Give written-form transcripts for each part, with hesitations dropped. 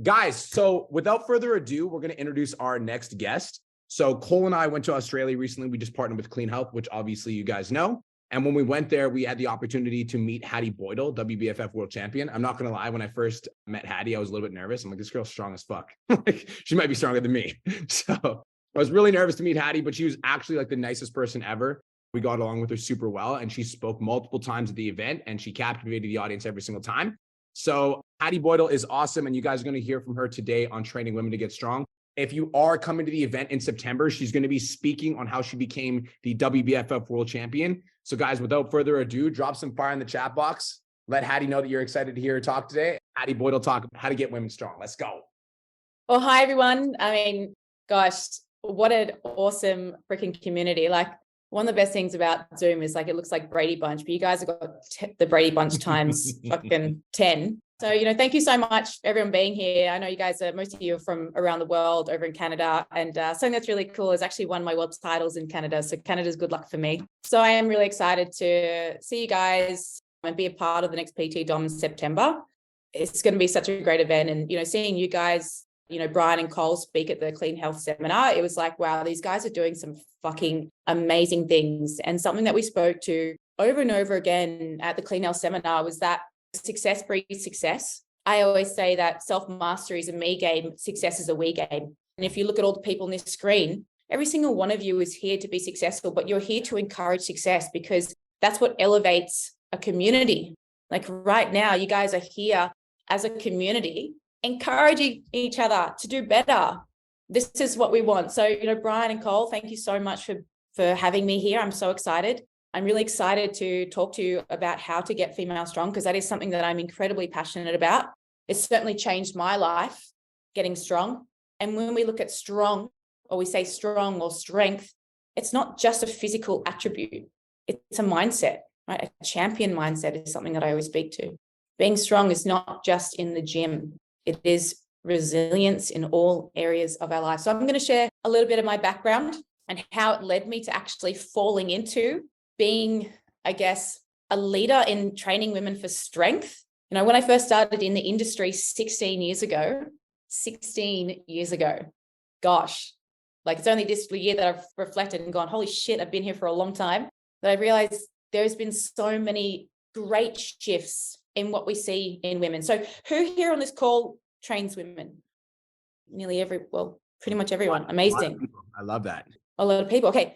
Guys, so without further ado, we're going to introduce our next guest. So Cole and I went to Australia recently. We just partnered with Clean Health, which obviously you guys know. And when we went there, we had the opportunity to meet Hattie Boydle, WBFF World Champion. I'm not going to lie. When I first met Hattie, I was a little bit nervous. I'm like, this girl's strong as fuck. Like, she might be stronger than me. So I was really nervous to meet Hattie, but she was actually like the nicest person ever. We got along with her super well. And she spoke multiple times at the event and she captivated the audience every single time. So Hattie Boydle is awesome. And you guys are going to hear from her today on training women to get strong. If you are coming to the event in September, she's going to be speaking on how she became the WBFF World Champion. So guys, without further ado, drop some fire in the chat box. Let Hattie know that you're excited to hear her talk today. Hattie Boydle talk about how to get women strong. Let's go. Well, hi, everyone. I mean, gosh, what an awesome freaking community. Like, one of the best things about Zoom is like, it looks like Brady Bunch, but you guys have got the Brady Bunch times fucking 10. So, thank you so much for everyone being here. I know you guys most of you are from around the world over in Canada. And something that's really cool is actually won my world titles in Canada. So Canada's good luck for me. So I am really excited to see you guys and be a part of the next PT Dom in September. It's going to be such a great event. And, seeing you guys, Brian and Cole speak at the Clean Health Seminar, it was like, wow, these guys are doing some fucking amazing things. And something that we spoke to over and over again at the Clean Health Seminar was that success breeds success. I always say that self-mastery is a me game, success is a we game. And if you look at all the people on this screen, every single one of you is here to be successful, but you're here to encourage success because that's what elevates a community. Like right now, you guys are here as a community, encouraging each other to do better. This is what we want. So, Brian and Cole, thank you so much for having me here. I'm so excited. I'm really excited to talk to you about how to get female strong, because that is something that I'm incredibly passionate about. It's certainly changed my life, getting strong. And when we look at strong, or we say strong or strength, it's not just a physical attribute. It's a mindset, right? A champion mindset is something that I always speak to. Being strong is not just in the gym. It is resilience in all areas of our life. So I'm going to share a little bit of my background and how it led me to actually falling into being, I guess, a leader in training women for strength. When I first started in the industry 16 years ago, gosh, like it's only this year that I've reflected and gone, holy shit, I've been here for a long time, that I realized there's been so many great shifts in what we see in women. So who here on this call trains women? Pretty much everyone. Amazing. I love that. A lot of people. Okay.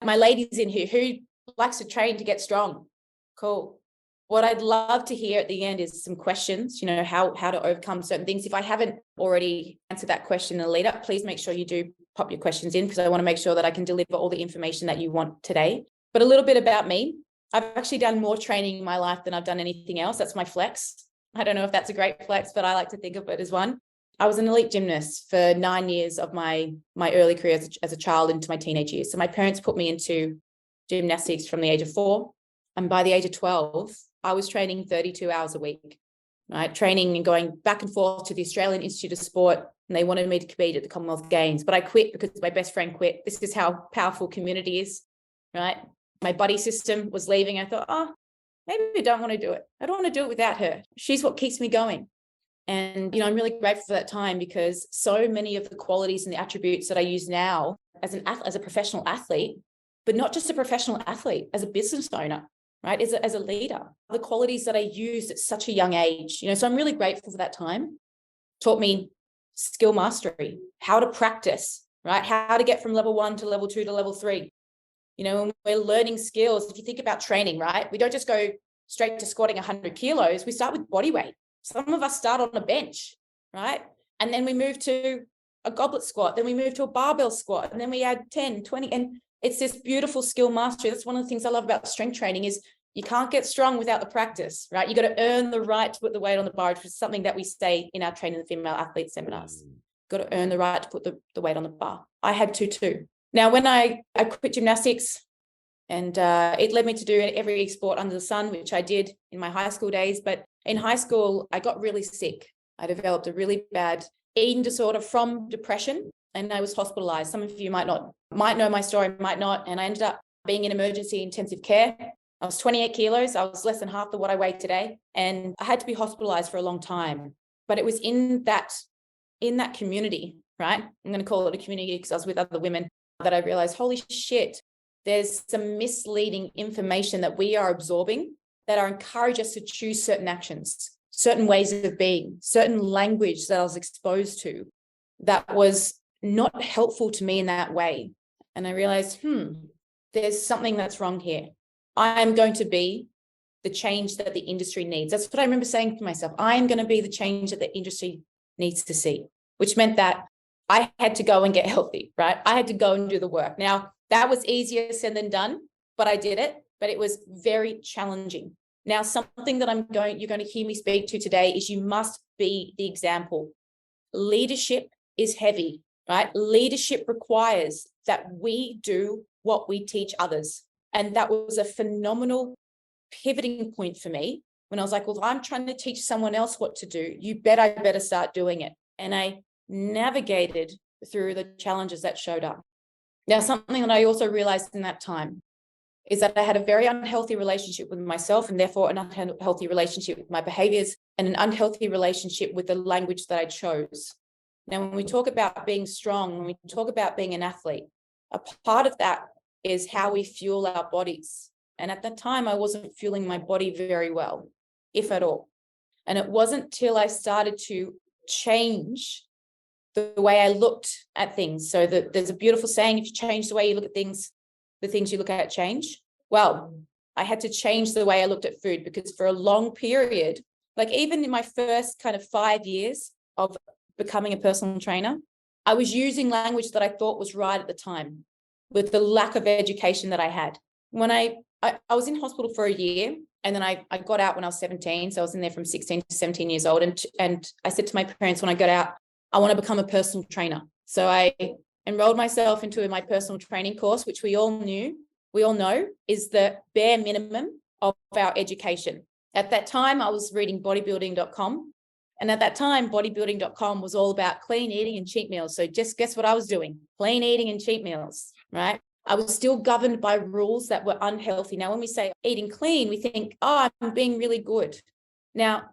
My ladies in here, who likes to train to get strong? Cool. What I'd love to hear at the end is some questions, how to overcome certain things. If I haven't already answered that question in the lead up, please make sure you do pop your questions in, because I want to make sure that I can deliver all the information that you want today. But a little bit about me. I've actually done more training in my life than I've done anything else. That's my flex. I don't know if that's a great flex, but I like to think of it as one. I was an elite gymnast for 9 years of my early career as a child into my teenage years. So my parents put me into gymnastics from the age of 4. And by the age of 12, I was training 32 hours a week, right? Training and going back and forth to the Australian Institute of Sport. And they wanted me to compete at the Commonwealth Games, but I quit because my best friend quit. This is how powerful community is, right? My buddy system was leaving. I thought, maybe I don't want to do it. I don't want to do it without her. She's what keeps me going. And, I'm really grateful for that time, because so many of the qualities and the attributes that I use now as a professional athlete, but not just a professional athlete, as a business owner, right? As a leader, the qualities that I used at such a young age, so I'm really grateful for that time. Taught me skill mastery, how to practice, right? How to get from level 1 to level 2 to level 3. When we're learning skills, if you think about training, right? We don't just go straight to squatting 100 kilos. We start with body weight. Some of us start on a bench, right? And then we move to a goblet squat. Then we move to a barbell squat. And then we add 10, 20. And it's this beautiful skill mastery. That's one of the things I love about strength training is you can't get strong without the practice, right? You got to earn the right to put the weight on the bar, which is something that we say in our training the female athlete seminars. Got to earn the right to put the weight on the bar. I had to too. Now, when I quit gymnastics, and it led me to do every sport under the sun, which I did in my high school days. But in high school, I got really sick. I developed a really bad eating disorder from depression, and I was hospitalized. Some of you might know my story, might not. And I ended up being in emergency intensive care. I was 28 kilos. I was less than half of what I weigh today. And I had to be hospitalized for a long time. But it was in that in that community, right? I'm going to call it a community because I was with other women, that I realized, holy shit, there's some misleading information that we are absorbing that are encourage us to choose certain actions, certain ways of being, certain language that I was exposed to that was not helpful to me in that way. And I realized, there's something that's wrong here. I'm going to be the change that the industry needs. That's what I remember saying to myself. I am going to be the change that the industry needs to see, which meant that I had to go and get healthy, right? I had to go and do the work. Now, that was easier said than done, but I did it. But it was very challenging. Now, something that you're going to hear me speak to today is you must be the example. Leadership is heavy, right? Leadership requires that we do what we teach others. And that was a phenomenal pivoting point for me when I was like, well, I'm trying to teach someone else what to do. I better start doing it. And I navigated through the challenges that showed up. Now, something that I also realized in that time is that I had a very unhealthy relationship with myself, and therefore an unhealthy relationship with my behaviors, and an unhealthy relationship with the language that I chose. Now, when we talk about being strong, when we talk about being an athlete, a part of that is how we fuel our bodies. And at that time, I wasn't fueling my body very well, if at all. And it wasn't till I started to change the way I looked at things. So there's a beautiful saying, if you change the way you look at things, the things you look at change. Well, I had to change the way I looked at food, because for a long period, like even in my first kind of 5 years of becoming a personal trainer, I was using language that I thought was right at the time with the lack of education that I had. When I was in hospital for a year, and then I got out when I was 17. So I was in there from 16 to 17 years old. And I said to my parents, when I got out, I want to become a personal trainer. So I enrolled myself into my personal training course, which we all know is the bare minimum of our education. At that time, I was reading bodybuilding.com. And at that time, bodybuilding.com was all about clean eating and cheat meals. So just guess what I was doing? Clean eating and cheat meals, right? I was still governed by rules that were unhealthy. Now, when we say eating clean, we think, oh, I'm being really good. Now,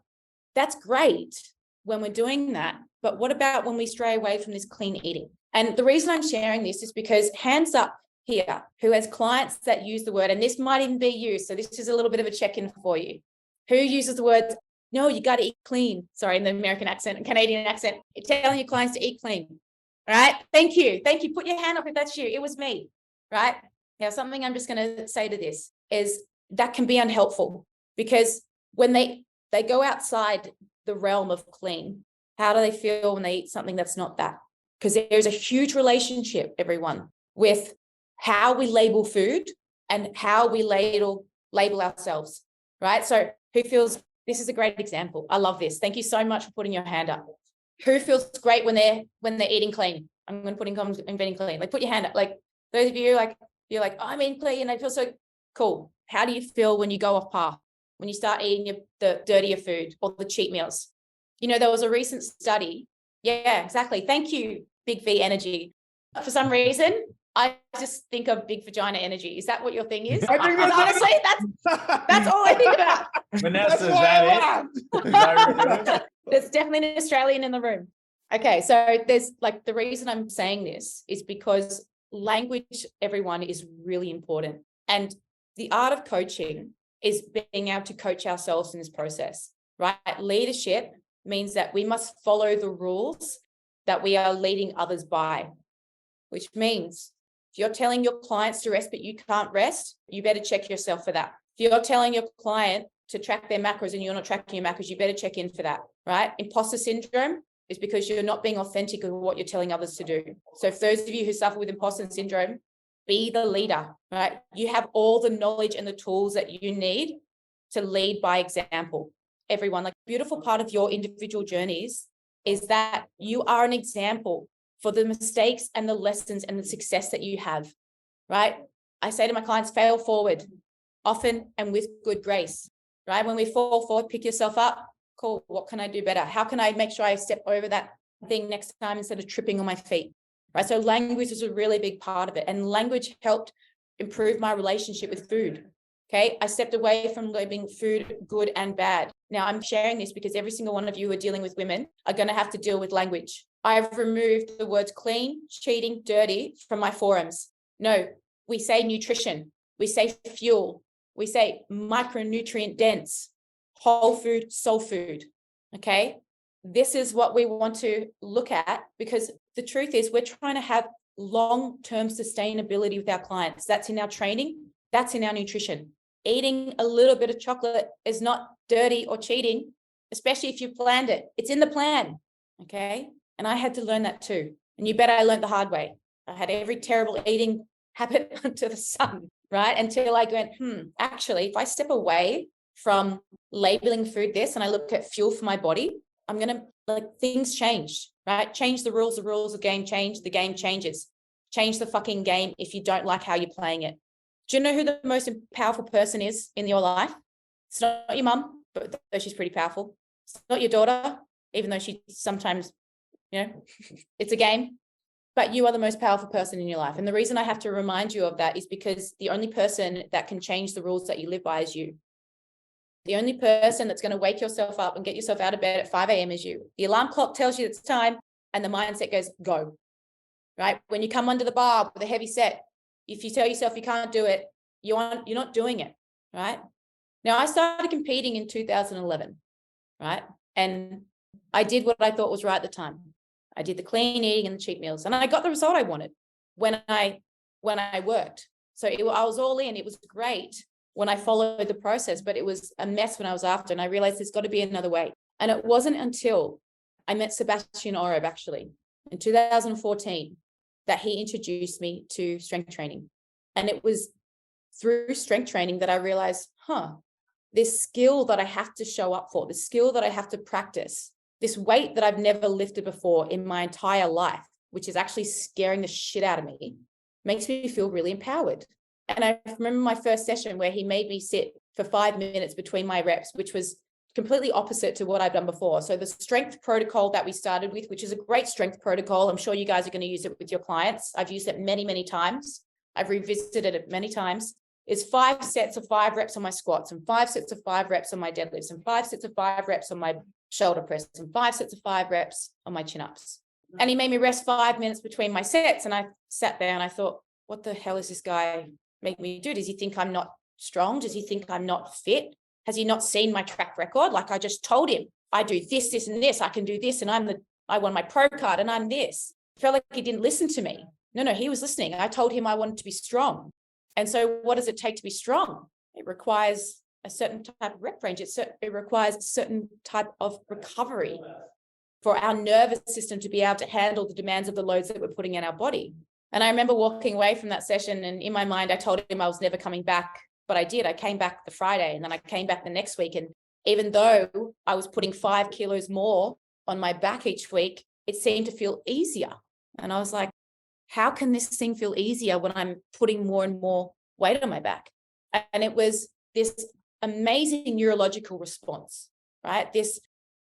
that's great when we're doing that. But what about when we stray away from this clean eating? And the reason I'm sharing this is because hands up here, who has clients that use the word, and this might even be you. So this is a little bit of a check-in for you. Who uses the words, no, you got to eat clean. Sorry, in the American accent and Canadian accent, you're telling your clients to eat clean. All right. Thank you. Thank you. Put your hand up if that's you. It was me. Right. Now, something I'm just going to say to this is that can be unhelpful, because when they go outside the realm of clean, how do they feel when they eat something that's not that? Because there's a huge relationship, everyone, with how we label food and how we label ourselves, right? So who feels, this is a great example. I love this. Thank you so much for putting your hand up. Who feels great when they're eating clean? I'm going to put in comments, eating clean. Like, put your hand up. Like, those of you, like, you're like, oh, I'm eating clean and I feel so cool. How do you feel when you go off path, when you start eating the dirtier food or the cheat meals? You know, there was a recent study. Yeah, exactly. Thank you, Big V Energy. For some reason, I just think of big vagina energy. Is that what your thing is? Honestly, that's all I think about. Vanessa, is that it? There's definitely an Australian in the room. Okay, so there's like, the reason I'm saying this is because language, everyone, is really important. And the art of coaching is being able to coach ourselves in this process, right? Leadership means that we must follow the rules that we are leading others by, which means if you're telling your clients to rest, but you can't rest, you better check yourself for that. If you're telling your client to track their macros and you're not tracking your macros, you better check in for that, right? Imposter syndrome is because you're not being authentic with what you're telling others to do. So for those of you who suffer with imposter syndrome, be the leader, right? You have all the knowledge and the tools that you need to lead by example. Everyone, like, beautiful part of your individual journeys is that you are an example for the mistakes and the lessons and the success that you have, right? I say to my clients, fail forward, often and with good grace, right? When we fall forward, pick yourself up. Cool. What can I do better? How can I make sure I step over that thing next time instead of tripping on my feet, right? So language is a really big part of it. And language helped improve my relationship with food. Okay. I stepped away from labeling food good and bad. Now I'm sharing this because every single one of you who are dealing with women are going to have to deal with language. I've removed the words clean, cheating, dirty from my forums. No, we say nutrition, we say fuel, we say micronutrient dense, whole food, soul food. Okay. This is what we want to look at, because the truth is we're trying to have long-term sustainability with our clients. That's in our training. That's in our nutrition. Eating a little bit of chocolate is not dirty or cheating, especially if you planned it. It's in the plan. Okay. And I had to learn that too. And you bet I learned the hard way. I had every terrible eating habit under the sun, right? Until I went, actually, if I step away from labeling food this and I look at fuel for my body, I'm going to, like, things change, right? Change the rules of the game change, the game changes. Change the fucking game if you don't like how you're playing it. Do you know who the most powerful person is in your life? It's not your mum, but though she's pretty powerful. It's not your daughter, even though she sometimes, it's a game. But you are the most powerful person in your life. And the reason I have to remind you of that is because the only person that can change the rules that you live by is you. The only person that's going to wake yourself up and get yourself out of bed at 5 a.m. is you. The alarm clock tells you it's time and the mindset goes, go, right? When you come under the bar with a heavy set, if you tell yourself you can't do it, you're not doing it, right? Now, I started competing in 2011, right? And I did what I thought was right at the time. I did the clean eating and the cheat meals, and I got the result I wanted when I worked. So I was all in. It was great when I followed the process, but it was a mess when I was after. And I realized there's got to be another way. And it wasn't until I met Sebastian Oreb, actually, in 2014, that he introduced me to strength training. And it was through strength training that I realized, this skill that I have to show up for, this skill that I have to practice, this weight that I've never lifted before in my entire life, which is actually scaring the shit out of me, makes me feel really empowered. And I remember my first session where he made me sit for 5 minutes between my reps, which was completely opposite to what I've done before. So the strength protocol that we started with, which is a great strength protocol, I'm sure you guys are going to use it with your clients. I've used it many, many times. I've revisited it many times. Is 5 sets of 5 reps on my squats, and 5 sets of 5 reps on my deadlifts, and 5 sets of 5 reps on my shoulder press, and 5 sets of 5 reps on my chin-ups. And he made me rest 5 minutes between my sets. And I sat there and I thought, what the hell is this guy making me do? Does he think I'm not strong? Does he think I'm not fit? Has he not seen my track record? Like, I just told him, I do this, this, and this. I can do this. And I won my pro card and I'm this. I felt like he didn't listen to me. No, he was listening. I told him I wanted to be strong. And so what does it take to be strong? It requires a certain type of rep range. It requires a certain type of recovery for our nervous system to be able to handle the demands of the loads that we're putting in our body. And I remember walking away from that session, and in my mind, I told him I was never coming back, but I did. I came back the Friday, and then I came back the next week. And even though I was putting 5 kilos more on my back each week, it seemed to feel easier. And I was like, how can this thing feel easier when I'm putting more and more weight on my back? And it was this amazing neurological response, right? This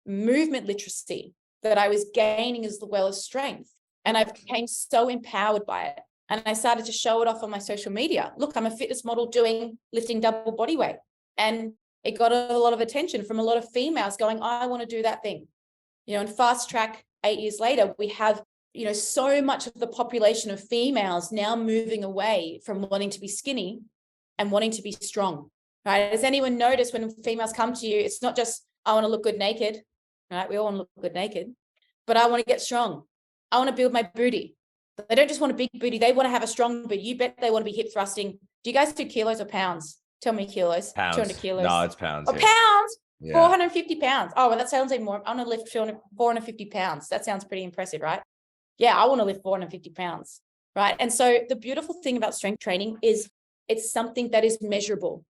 movement literacy that I was gaining as well as strength. And I became so empowered by it. And I started to show it off on my social media. Look, I'm a fitness model lifting double body weight. And it got a lot of attention from a lot of females going, I want to do that thing. And fast track 8 years later, we have so much of the population of females now moving away from wanting to be skinny and wanting to be strong, right? Has anyone noticed when females come to you, it's not just, I want to look good naked, right? We all want to look good naked, but I want to get strong. I want to build my booty. They don't just want a big booty. They want to have a strong booty. You bet they want to be hip thrusting. Do you guys do kilos or pounds? Tell me kilos. Pounds. 200 kilos. No, it's pounds. Oh, pounds. Yeah. 450 pounds. Oh, well, that sounds even more. I want to lift 450 pounds. That sounds pretty impressive, right? Yeah, I want to lift 450 pounds, right? And so the beautiful thing about strength training is it's something that is measurable,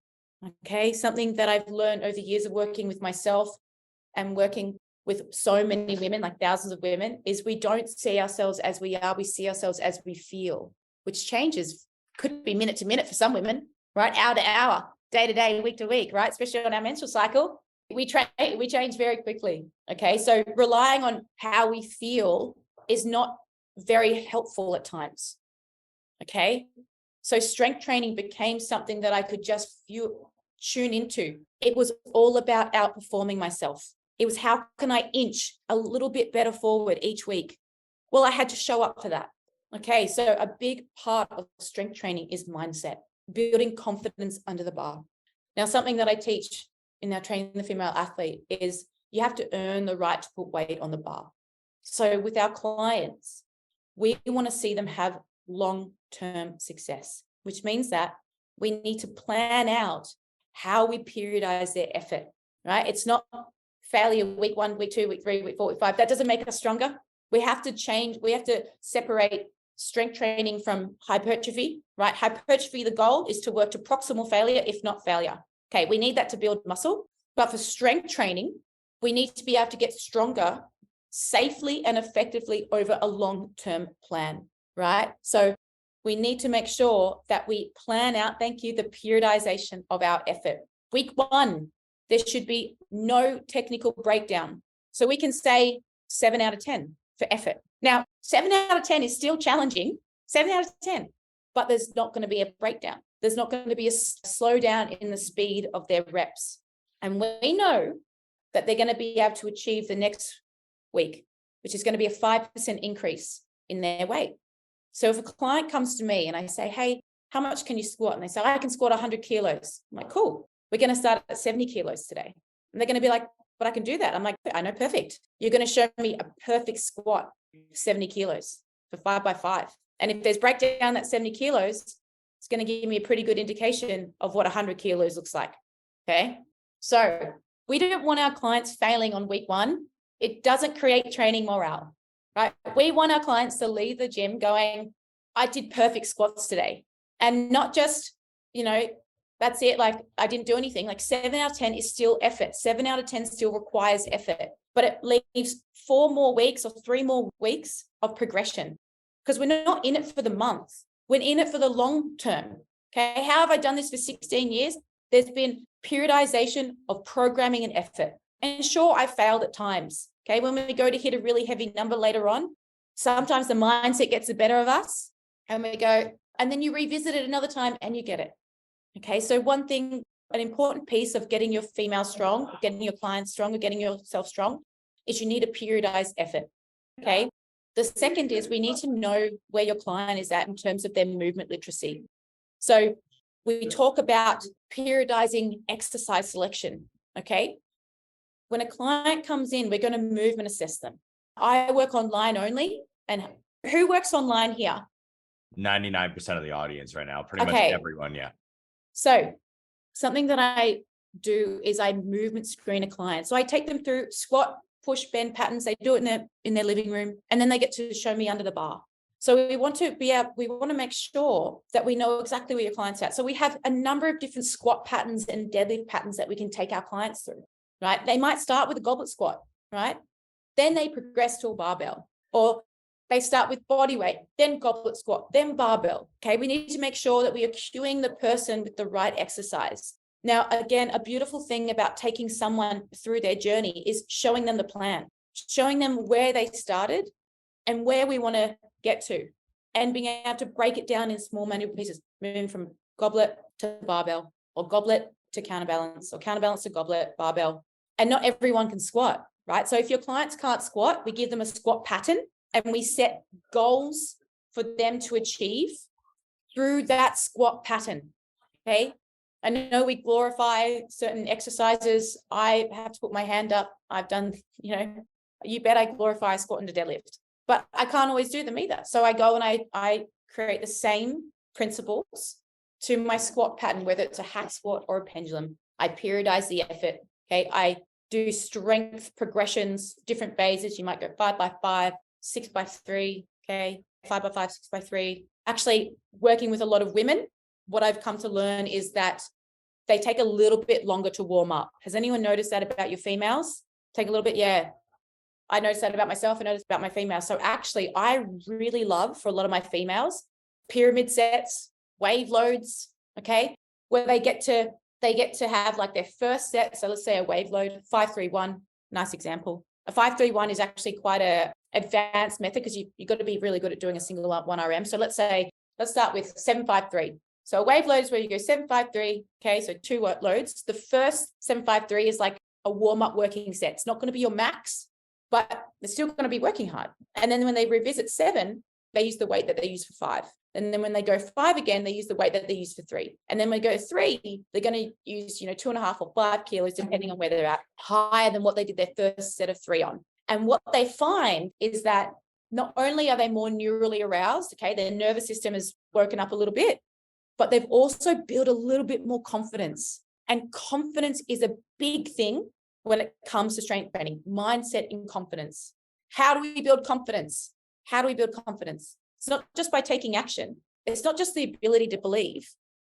okay? Something that I've learned over years of working with myself and working with so many women, like thousands of women, is we don't see ourselves as we are, we see ourselves as we feel, which changes, could be minute to minute for some women, right? Hour to hour, day to day, week to week, right? Especially on our menstrual cycle, we change very quickly, okay? So relying on how we feel is not very helpful at times, okay? So strength training became something that I could just tune into. It was all about outperforming myself. It was, how can I inch a little bit better forward each week? Well, I had to show up for that. Okay, so a big part of strength training is mindset, building confidence under the bar. Now, something that I teach in our training the female athlete is you have to earn the right to put weight on the bar. So with our clients, we want to see them have long-term success, which means that we need to plan out how we periodize their effort, right? It's not failure week 1, week 2, week 3, week 4, week 5. That doesn't make us stronger. We have to change. We have to separate strength training from hypertrophy, right? Hypertrophy, the goal is to work to proximal failure, if not failure. Okay, we need that to build muscle. But for strength training, we need to be able to get stronger safely and effectively over a long-term plan, right? So we need to make sure that we plan out, the periodization of our effort. Week 1, there should be no technical breakdown. So we can say 7 out of 10 for effort. Now, 7 out of 10 is still challenging, 7 out of 10, but there's not going to be a breakdown. There's not going to be a slowdown in the speed of their reps. And we know that they're going to be able to achieve the next week, which is going to be a 5% increase in their weight. So if a client comes to me and I say, hey, how much can you squat? And they say, I can squat 100 kilos. I'm like, cool. We're going to start at 70 kilos today. And they're going to be like, but I can do that. I'm like, I know, perfect. You're going to show me a perfect squat, 70 kilos for 5x5. And if there's breakdown that 70 kilos, it's going to give me a pretty good indication of what 100 kilos looks like. Okay. So we don't want our clients failing on week 1. It doesn't create training morale, right? We want our clients to leave the gym going, I did perfect squats today. And not just, that's it. Like I didn't do anything. Like 7 out of 10 is still effort. 7 out of 10 still requires effort, but it leaves 4 more weeks or 3 more weeks of progression because we're not in it for the month. We're in it for the long term. Okay. How have I done this for 16 years? There's been periodization of programming and effort. And sure, I failed at times. Okay. When we go to hit a really heavy number later on, sometimes the mindset gets the better of us and we go, and then you revisit it another time and you get it. Okay. So one thing, an important piece of getting your female strong, getting your clients strong, or getting yourself strong is you need a periodized effort. Okay. The second is we need to know where your client is at in terms of their movement literacy. So we talk about periodizing exercise selection. Okay. When a client comes in, we're going to movement assess them. I work online only. And who works online here? 99% of the audience right now, pretty much everyone. Yeah. So something that I do is I movement screen a client. So I take them through squat, push, bend patterns. They do it in their living room, and then they get to show me under the bar. So we want to make sure that we know exactly where your client's at. So we have a number of different squat patterns and deadlift patterns that we can take our clients through, right? They might start with a goblet squat, right? Then they progress to a barbell, or they start with body weight, then goblet squat, then barbell. Okay. We need to make sure that we are cueing the person with the right exercise. Now, again, a beautiful thing about taking someone through their journey is showing them the plan, showing them where they started and where we want to get to, and being able to break it down in small manual pieces, moving from goblet to barbell, or goblet to counterbalance, or counterbalance to goblet, barbell. And not everyone can squat, right? So if your clients can't squat, we give them a squat pattern and we set goals for them to achieve through that squat pattern. Okay. I know we glorify certain exercises. I have to put my hand up. I've done, you bet I glorify squat and a deadlift, but I can't always do them either. So I go and I create the same principles to my squat pattern, whether it's a hack squat or a pendulum. I periodize the effort. Okay. I do strength progressions, different phases. You might go 5x5, 6x3. Okay. 5x5, 6x3. Actually, working with a lot of women, what I've come to learn is that they take a little bit longer to warm up. Has anyone noticed that about your females? Take a little bit. Yeah. I noticed that about myself. I noticed about my females. So actually, I really love, for a lot of my females, pyramid sets, wave loads. Okay. Where they get to have like their first set. So let's say a wave load, 5-3-1, nice example. A 5-3-1 is actually quite a advanced method because you've got to be really good at doing a single 1 RM. So let's start with 7-5-3. So a wave load is where you go 7-5-3. Okay. So 2 loads. The first 7-5-3 is like a warm-up working set. It's not going to be your max. but they're still going to be working hard. And then when they revisit 7, they use the weight that they use for 5. And then when they go 5 again, they use the weight that they use for 3. And then when they go 3, they're going to use, 2.5 or 5 kilos, depending on where they're at, higher than what they did their first set of 3 on. And what they find is that not only are they more neurally aroused, okay, their nervous system is woken up a little bit, but they've also built a little bit more confidence. And confidence is a big thing when it comes to strength training, mindset and confidence. How do we build confidence? How do we build confidence? It's not just by taking action. It's not just the ability to believe.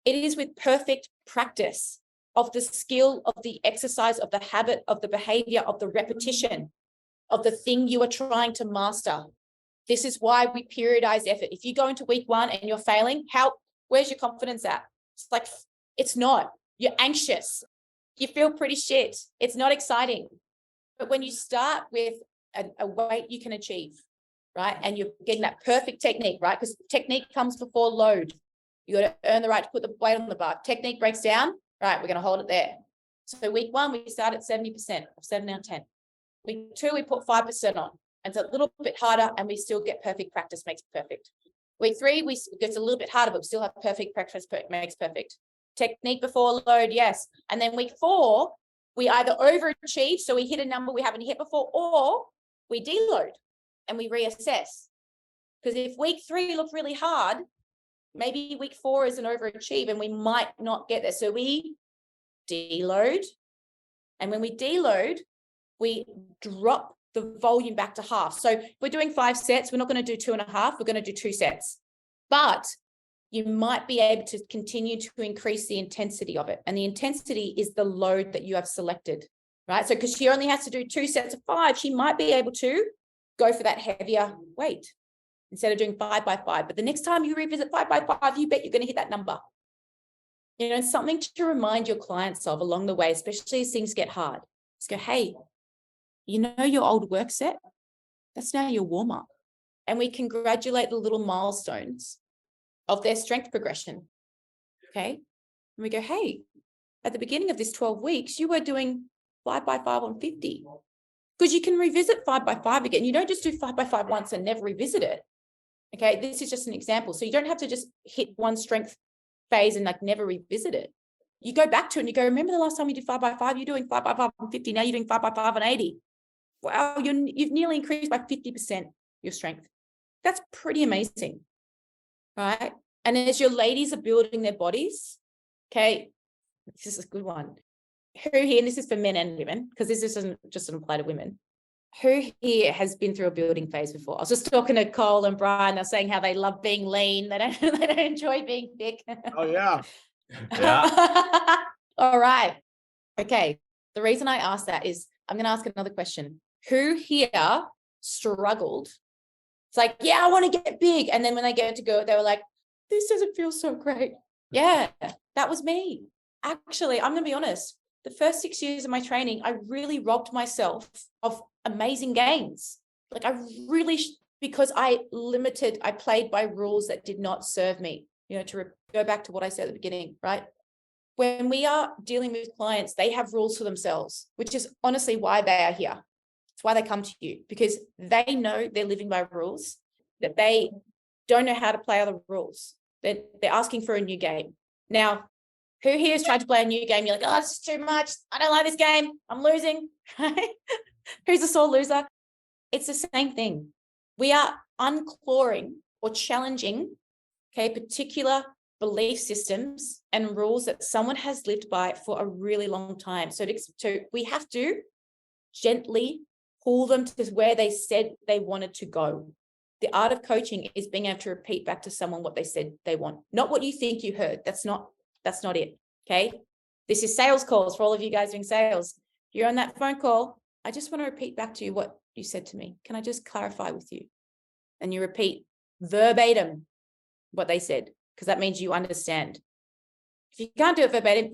It is with perfect practice of the skill, of the exercise, of the habit, of the behavior, of the repetition, of the thing you are trying to master. This is why we periodize effort. If you go into week 1 and you're failing, where's your confidence at? It's like, it's not. You're anxious. You feel pretty shit. It's not exciting. But when you start with a weight you can achieve, right? And you're getting that perfect technique, right? Because technique comes before load. You got to earn the right to put the weight on the bar. Technique breaks down, right? We're going to hold it there. So week 1, we start at 70% of 7 out of 10. Week 2, we put 5% on. And it's a little bit harder and we still get perfect. Practice makes perfect. Week 3, it gets a little bit harder, but we still have perfect. Practice makes perfect. Technique before load, yes. And then week 4, we either overachieve, so we hit a number we haven't hit before, or we deload and we reassess. Because if week 3 looked really hard, maybe week 4 is an overachieve and we might not get there. So we deload. And when we deload, we drop the volume back to half. So if we're doing 5 sets, we're not going to do 2.5, we're going to do 2 sets. But you might be able to continue to increase the intensity of it. And the intensity is the load that you have selected, right? So because she only has to do 2 sets of 5, she might be able to go for that heavier weight instead of doing 5 by 5. But the next time you revisit 5 by 5, you bet you're going to hit that number. Something to remind your clients of along the way, especially as things get hard. Just go, hey, your old work set? That's now your warm-up. And we congratulate the little milestones of their strength progression, okay? And we go, hey, at the beginning of this 12 weeks, you were doing 5 by 5 on 50. Because you can revisit 5 by 5 again. You don't just do 5 by 5 once and never revisit it, okay? This is just an example. So you don't have to just hit one strength phase and never revisit it. You go back to it and you go, remember the last time you did 5 by 5? You're doing 5 by 5 on 50. Now you're doing 5 by 5 on 80. Wow, you've nearly increased by 50% your strength. That's pretty amazing, right? And as your ladies are building their bodies, okay, this is a good one. Who here, and this is for men and women, because this doesn't just apply to women. Who here has been through a building phase before? I was just talking to Cole and Brian. They're saying how they love being lean. They don't enjoy being thick. Oh, yeah. Yeah. All right. Okay. The reason I asked that is I'm going to ask another question. Who here struggled? It's like, yeah, I want to get big. And then when they get to go, they were like, this doesn't feel so great. Yeah, that was me. Actually, I'm going to be honest. The first 6 years of my training, I really robbed myself of amazing gains. Because I played by rules that did not serve me, to go back to what I said at the beginning, right? When we are dealing with clients, they have rules for themselves, which is honestly why they are here. It's why they come to you, because they know they're living by rules, that they don't know how to play other rules. They're asking for a new game. Now, who here has tried to play a new game? You're like, oh, this is too much. I don't like this game. I'm losing. Who's a sore loser? It's the same thing. We are unclawing or challenging, particular belief systems and rules that someone has lived by for a really long time. So we have to gently pull them to where they said they wanted to go. The art of coaching is being able to repeat back to someone what they said they want, not what you think you heard. That's not it. Okay. This is sales calls for all of you guys doing sales. You're on that phone call. I just want to repeat back to you what you said to me. Can I just clarify with you? And you repeat verbatim what they said, because that means you understand. If you can't do it verbatim,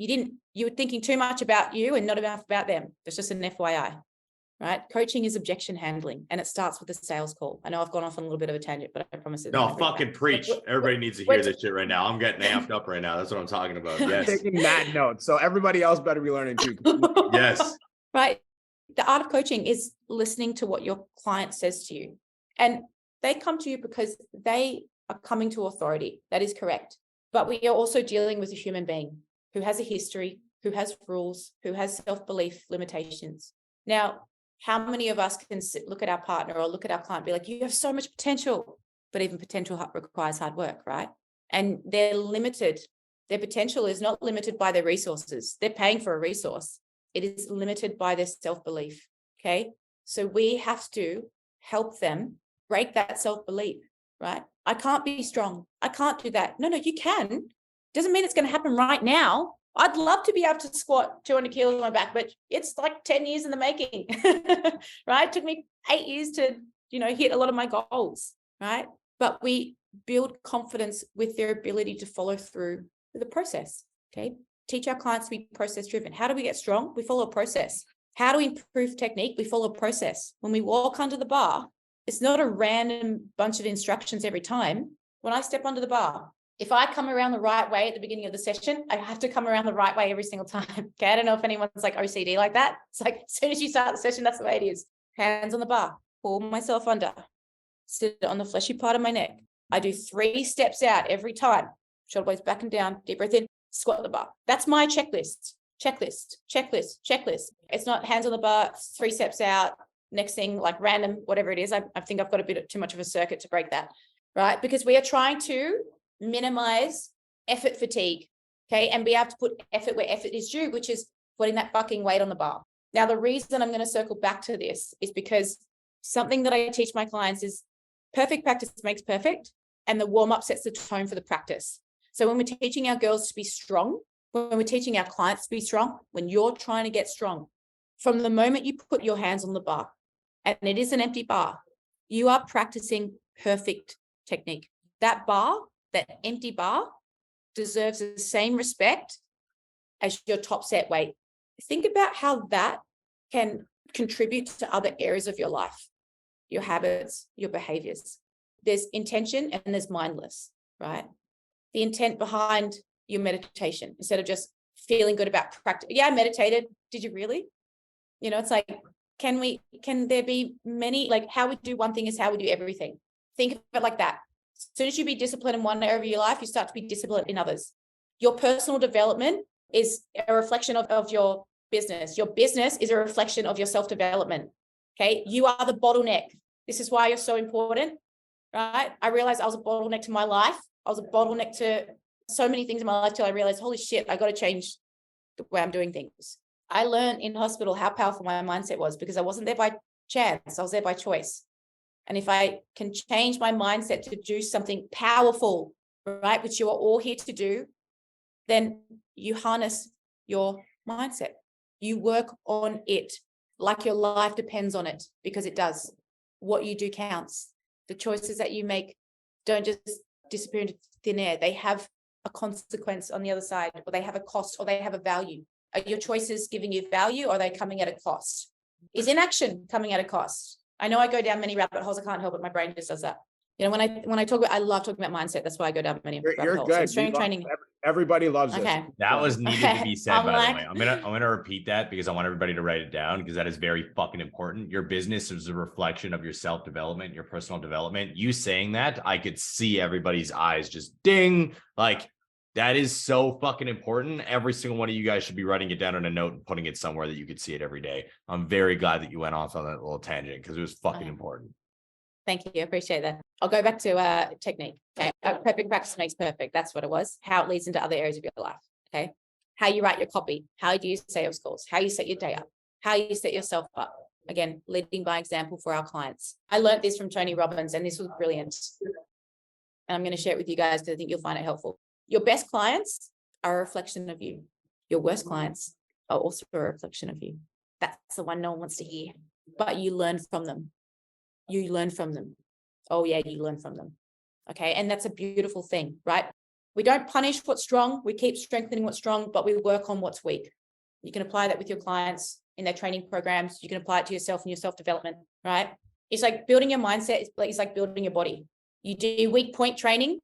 you were thinking too much about you and not enough about them. That's just an FYI, right? Coaching is objection handling, and it starts with a sales call. I know I've gone off on a little bit of a tangent, but I promise it. No, fucking preach. Everybody needs to hear this shit right now. I'm getting amped up right now. That's what I'm talking about. Yes. Taking that note. So everybody else better be learning too. Yes. Right. The art of coaching is listening to what your client says to you. And they come to you because they are coming to authority. That is correct. But we are also dealing with a human being who has a history, who has rules, who has self-belief limitations. Now, how many of us can look at our partner or look at our client and be like, you have so much potential, but even potential requires hard work, right? And they're limited. Their potential is not limited by their resources. They're paying for a resource. It is limited by their self-belief, okay? So we have to help them break that self-belief, right? I can't be strong. I can't do that. No, you can. Doesn't mean it's going to happen right now. I'd love to be able to squat 200 kilos on my back, but it's like 10 years in the making, right? It took me 8 years to, hit a lot of my goals, right? But we build confidence with their ability to follow through the process, okay? Teach our clients to be process driven. How do we get strong? We follow a process. How do we improve technique? We follow a process. When we walk under the bar, it's not a random bunch of instructions every time. When I step under the bar, if I come around the right way at the beginning of the session, I have to come around the right way every single time. Okay, I don't know if anyone's like OCD like that. It's like as soon as you start the session, that's the way it is. Hands on the bar, pull myself under, sit on the fleshy part of my neck. I do 3 steps out every time. Shoulder blades back and down, deep breath in, squat the bar. That's my checklist. It's not hands on the bar, 3 steps out, next thing, like random, whatever it is. I think I've got a bit too much of a circuit to break that, right? Because we are trying to minimize effort fatigue, okay? And be able to put effort where effort is due, which is putting that fucking weight on the bar. Now, the reason I'm going to circle back to this is because something that I teach my clients is perfect practice makes perfect, and the warm-up sets the tone for the practice. So when we're teaching our girls to be strong, when we're teaching our clients to be strong, when you're trying to get strong, from the moment you put your hands on the bar, and it is an empty bar, you are practicing perfect technique. That bar, that empty bar, deserves the same respect as your top set weight. Think about how that can contribute to other areas of your life, your habits, your behaviors. There's intention and there's mindless, right? The intent behind your meditation, instead of just feeling good about practice. Yeah, I meditated. Did you really? It's like, can there be many, like how we do one thing is how we do everything. Think of it like that. As soon as you be disciplined in one area of your life, you start to be disciplined in others. Your personal development is a reflection of your business. Your business is a reflection of your self-development. Okay. You are the bottleneck. This is why you're so important, right? I realized I was a bottleneck to my life. I was a bottleneck to so many things in my life till I realized, holy shit, I got to change the way I'm doing things. I learned in hospital how powerful my mindset was, because I wasn't there by chance. I was there by choice. And if I can change my mindset to do something powerful, right, which you are all here to do, then you harness your mindset. You work on it like your life depends on it, because it does. What you do counts. The choices that you make don't just disappear into thin air. They have a consequence on the other side, or they have a cost, or they have a value. Are your choices giving you value, or are they coming at a cost? Is inaction coming at a cost? I know I go down many rabbit holes. I can't help it. My brain just does that. When I talk about, I love talking about mindset. That's why I go down many rabbit holes. Good. Strength training. Everybody loves this. That was needed to be said, by the way. I'm gonna repeat that because I want everybody to write it down, because that is very fucking important. Your business is a reflection of your self-development, your personal development. You saying that, I could see everybody's eyes just ding. Like, that is so fucking important. Every single one of you guys should be writing it down on a note and putting it somewhere that you could see it every day. I'm very glad that you went off on that little tangent, because it was fucking important. Thank you. I appreciate that. I'll go back to technique. Okay. Perfect practice makes perfect. That's what it was. How it leads into other areas of your life. Okay. How you write your copy. How you use sales calls. How you set your day up. How you set yourself up. Again, leading by example for our clients. I learned this from Tony Robbins, and this was brilliant. And I'm going to share it with you guys because I think you'll find it helpful. Your best clients are a reflection of you. Your worst clients are also a reflection of you. That's the one no one wants to hear, but you learn from them. You learn from them. Oh yeah, you learn from them. Okay. And that's a beautiful thing, right? We don't punish what's strong. We keep strengthening what's strong, but we work on what's weak. You can apply that with your clients in their training programs. You can apply it to yourself in your self-development, right? It's like building your mindset. It's like building your body. You do weak point training,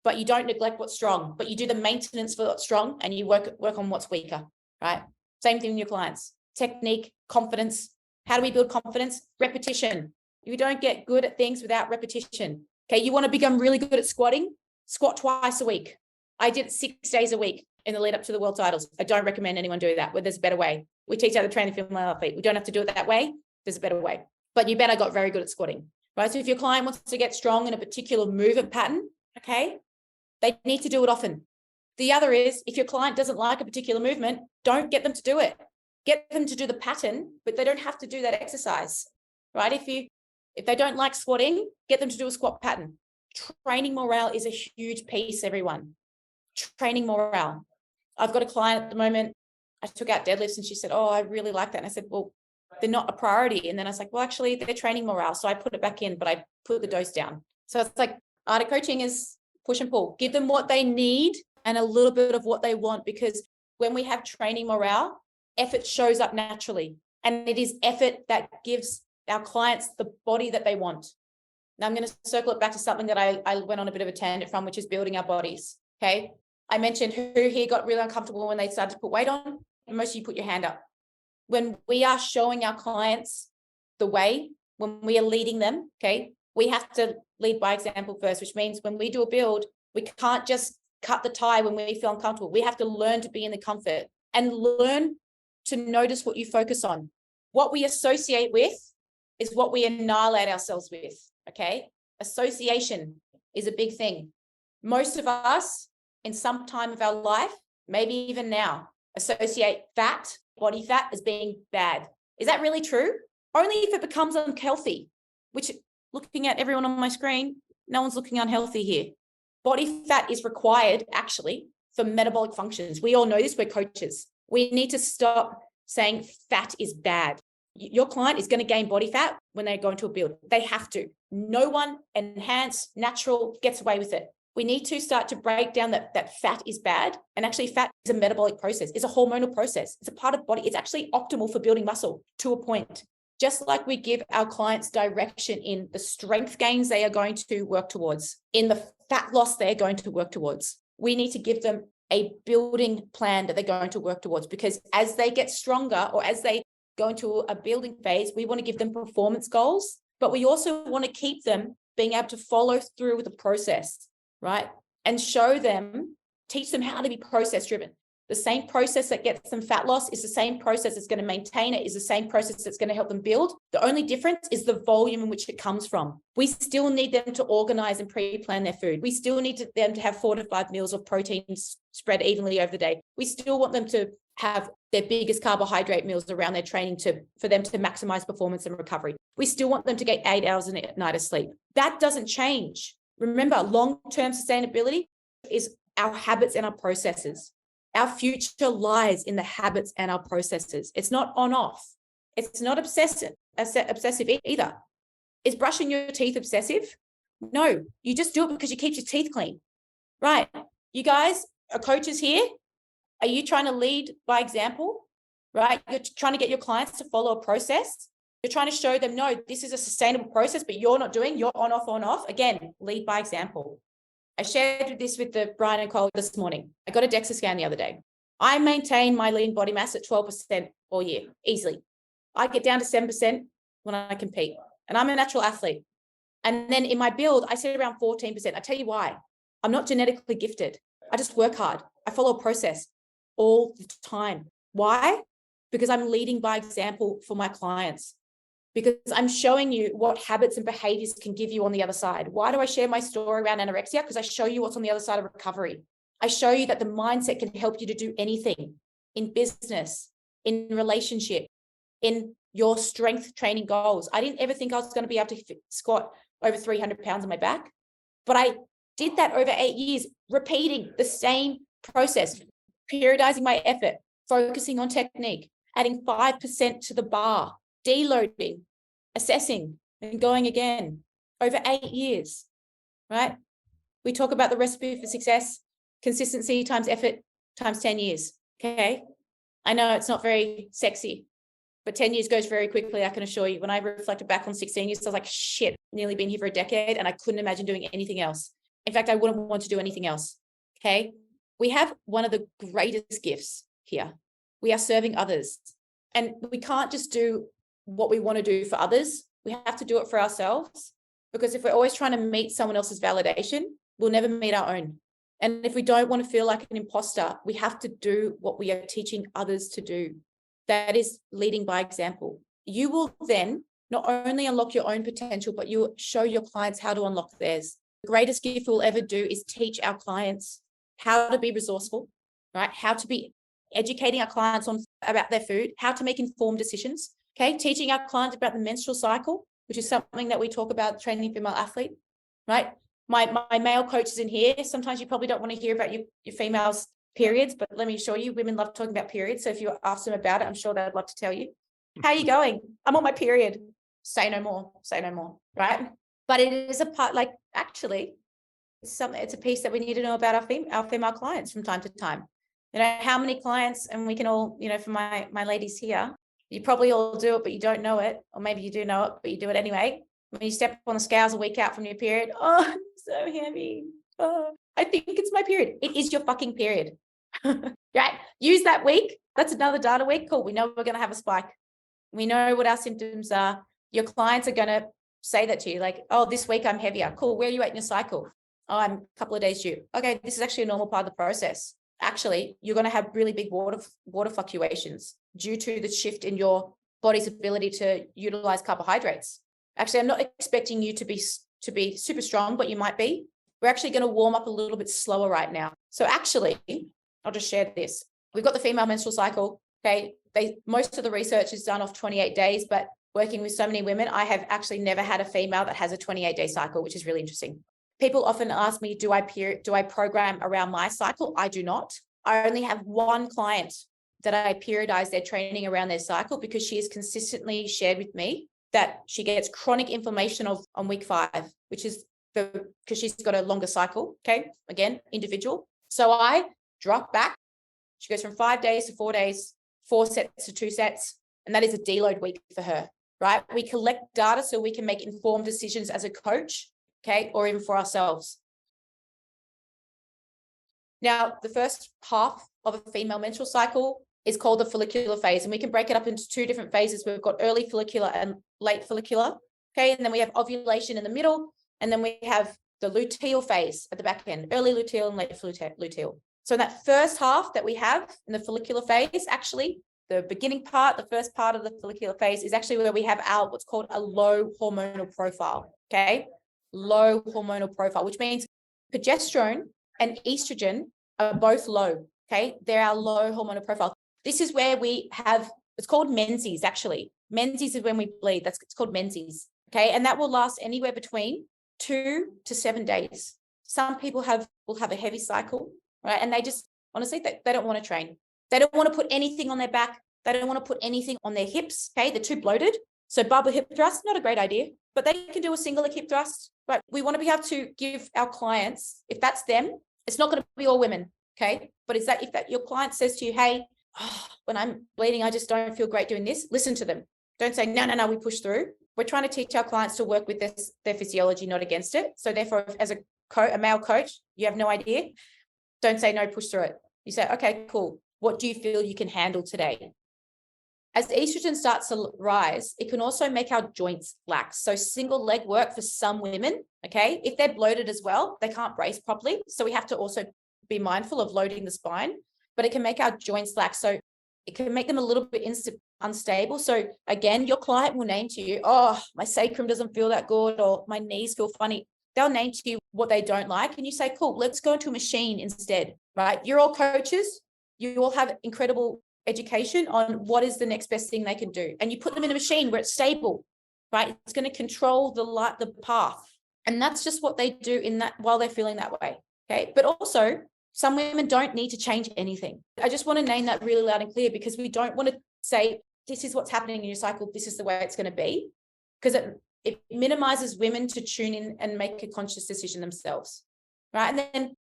but you don't neglect what's strong, but you do the maintenance for what's strong, and you work on what's weaker, right? Same thing with your clients. Technique, confidence, How do we build confidence? Repetition. You don't get good at things without repetition. Okay, you want to become really good at squatting? Squat twice a week. I did it 6 days a week in the lead up to the world titles. I don't recommend anyone do that, but there's a better way. We teach how to train the female athlete. We don't have to do it that way. There's a better way. But you bet I got very good at squatting, right? So if your client wants to get strong in a particular movement pattern, okay, they need to do it often. The other is, if your client doesn't like a particular movement, don't get them to do it. Get them to do the pattern, but they don't have to do that exercise, right? If they don't like squatting, get them to do a squat pattern. Training morale is a huge piece, everyone. Training morale. I've got a client at the moment, I took out deadlifts and she said, oh, I really like that. And I said, well, they're not a priority. And then I was like, well, actually, they're training morale. So I put it back in, but I put the dose down. So it's like, art of coaching is push and pull. Give them what they need and a little bit of what they want, because when we have training morale, effort shows up naturally. And it is effort that gives our clients the body that they want. Now I'm going to circle it back to something that I went on a bit of a tangent from, which is building our bodies. Okay. I mentioned who here got really uncomfortable when they started to put weight on, and most of you put your hand up. When we are showing our clients the way, when we are leading them, okay, we have to lead by example first, which means when we do a build, we can't just cut the tie when we feel uncomfortable. We have to learn to be in the comfort and learn to notice what you focus on. What we associate with is what we annihilate ourselves with, okay? Association is a big thing. Most of us, in some time of our life, maybe even now, associate fat, body fat, as being bad. Is that really true? Only if it becomes unhealthy, which, looking at everyone on my screen, no one's looking unhealthy here. Body fat is required, actually, for metabolic functions. We all know this, we're coaches. We need to stop saying fat is bad. Your client is going to gain body fat when they go into a build. They have to. No one enhanced, natural, gets away with it. We need to start to break down that fat is bad. And actually, fat is a metabolic process. It's a hormonal process. It's a part of body. It's actually optimal for building muscle to a point. Just like we give our clients direction in the strength gains they are going to work towards, in the fat loss they're going to work towards, we need to give them a building plan that they're going to work towards, because as they get stronger or as they go into a building phase, we want to give them performance goals, but we also want to keep them being able to follow through with the process, right? And show them, teach them how to be process driven. The same process that gets them fat loss is the same process that's going to maintain it, is the same process that's going to help them build. The only difference is the volume in which it comes from. We still need them to organize and pre-plan their food. We still need them to have 4 to 5 meals of protein spread evenly over the day. We still want them to have their biggest carbohydrate meals around their training for them to maximize performance and recovery. We still want them to get 8 hours a night of sleep. That doesn't change. Remember, long-term sustainability is our habits and our processes. Our future lies in the habits and our processes. It's not on off. It's not obsessive either. Is brushing your teeth obsessive? No, you just do it because you keep your teeth clean, right? You guys are coaches here. Are you trying to lead by example, right? You're trying to get your clients to follow a process. You're trying to show them, no, this is a sustainable process, but you're not doing, you're on, off. Again, lead by example. I shared this with Brian and Cole this morning. I got a DEXA scan the other day. I maintain my lean body mass at 12% all year, easily. I get down to 7% when I compete, and I'm a natural athlete. And then in my build, I sit around 14%. I tell you why. I'm not genetically gifted. I just work hard. I follow a process all the time. Why? Because I'm leading by example for my clients. Because I'm showing you what habits and behaviors can give you on the other side. Why do I share my story around anorexia? Because I show you what's on the other side of recovery. I show you that the mindset can help you to do anything in business, in relationship, in your strength training goals. I didn't ever think I was going to be able to squat over 300 pounds on my back, but I did that over 8 years, repeating the same process, periodizing my effort, focusing on technique, adding 5% to the bar, deloading, assessing, and going again over 8 years, right? We talk about the recipe for success, consistency times effort times 10 years, okay? I know it's not very sexy, but 10 years goes very quickly, I can assure you. When I reflected back on 16 years, I was like, shit, nearly been here for a decade, and I couldn't imagine doing anything else. In fact, I wouldn't want to do anything else, okay? We have one of the greatest gifts here. We are serving others. And we can't just do what we want to do for others, we have to do it for ourselves. Because if we're always trying to meet someone else's validation, we'll never meet our own. And if we don't want to feel like an imposter, we have to do what we are teaching others to do. That is leading by example. You will then not only unlock your own potential, but you show your clients how to unlock theirs. The greatest gift we'll ever do is teach our clients how to be resourceful, right? How to be educating our clients about their food, how to make informed decisions, okay? Teaching our clients about the menstrual cycle, which is something that we talk about training female athlete, right? My male coaches in here, sometimes you probably don't want to hear about your females' periods, but let me assure you, women love talking about periods. So if you ask them about it, I'm sure they'd love to tell you. How are you going? I'm on my period. Say no more, right? But it is a part, like, actually, it's a piece that we need to know about our female clients from time to time. You know, how many clients, and we can all, you know, for my ladies here, you probably all do it, but you don't know it, or maybe you do know it, but you do it anyway. When you step on the scales a week out from your period, oh, I'm so heavy. Oh, I think it's my period. It is your fucking period. Right? Use that week. That's another data week. Cool. We know we're going to have a spike. We know what our symptoms are. Your clients are going to say that to you, like, oh, this week I'm heavier. Cool. Where are you at in your cycle? Oh, I'm a couple of days due. Okay, this is actually a normal part of the process. Actually, you're going to have really big water fluctuations due to the shift in your body's ability to utilize carbohydrates. Actually, I'm not expecting you to be super strong, but you might be. We're actually going to warm up a little bit slower right now. So actually, I'll just share this. We've got the female menstrual cycle. Okay, most of the research is done off 28 days, but working with so many women, I have actually never had a female that has a 28-day cycle, which is really interesting. People often ask me, do I program around my cycle? I do not. I only have one client that I periodize their training around their cycle, because she has consistently shared with me that she gets chronic inflammation on week 5, which is because she's got a longer cycle. Okay, again, individual. So I drop back. She goes from 5 days to 4 days, 4 sets to 2 sets, and that is a deload week for her, right? We collect data so we can make informed decisions as a coach, okay, or even for ourselves. Now, the first half of a female menstrual cycle is called the follicular phase, and we can break it up into 2 different phases. We've got early follicular and late follicular, okay, and then we have ovulation in the middle, and then we have the luteal phase at the back end, early luteal and late luteal. So in that first half that we have in the follicular phase, actually, the beginning part, the first part of the follicular phase is actually where we have our what's called a low hormonal profile, okay? Low hormonal profile, which means progesterone and estrogen are both low, okay? They're our low hormonal profile. This is where we have, it's called menses, actually. Menses is when we bleed. It's called menses, okay? And that will last anywhere between 2 to 7 days. Some people will have a heavy cycle, right? And they just, honestly, they don't want to train. They don't want to put anything on their back. They don't want to put anything on their hips, okay? They're too bloated. So barbell hip thrust, not a great idea, but they can do a single hip thrust, right? We want to be able to give our clients, if that's them, it's not going to be all women, okay? But if that your client says to you, hey, when I'm bleeding, I just don't feel great doing this, listen to them. Don't say, no, we push through. We're trying to teach our clients to work with their physiology, not against it. So therefore, as a male coach, you have no idea. Don't say no, push through it. You say, okay, cool. What do you feel you can handle today? As estrogen starts to rise, it can also make our joints lax. So single leg work for some women, okay? If they're bloated as well, they can't brace properly. So we have to also be mindful of loading the spine, but it can make our joints lax. So it can make them a little bit unstable. So again, your client will name to you, oh, my sacrum doesn't feel that good, or my knees feel funny. They'll name to you what they don't like. And you say, cool, let's go into a machine instead, right? You're all coaches. You all have incredible education on what is the next best thing they can do. And you put them in a machine where it's stable, right? It's going to control the path. And that's just what they do in that while they're feeling that way. Okay. But also some women don't need to change anything. I just want to name that really loud and clear, because we don't want to say, this is what's happening in your cycle. This is the way it's going to be, because it minimizes women to tune in and make a conscious decision themselves. Right. And then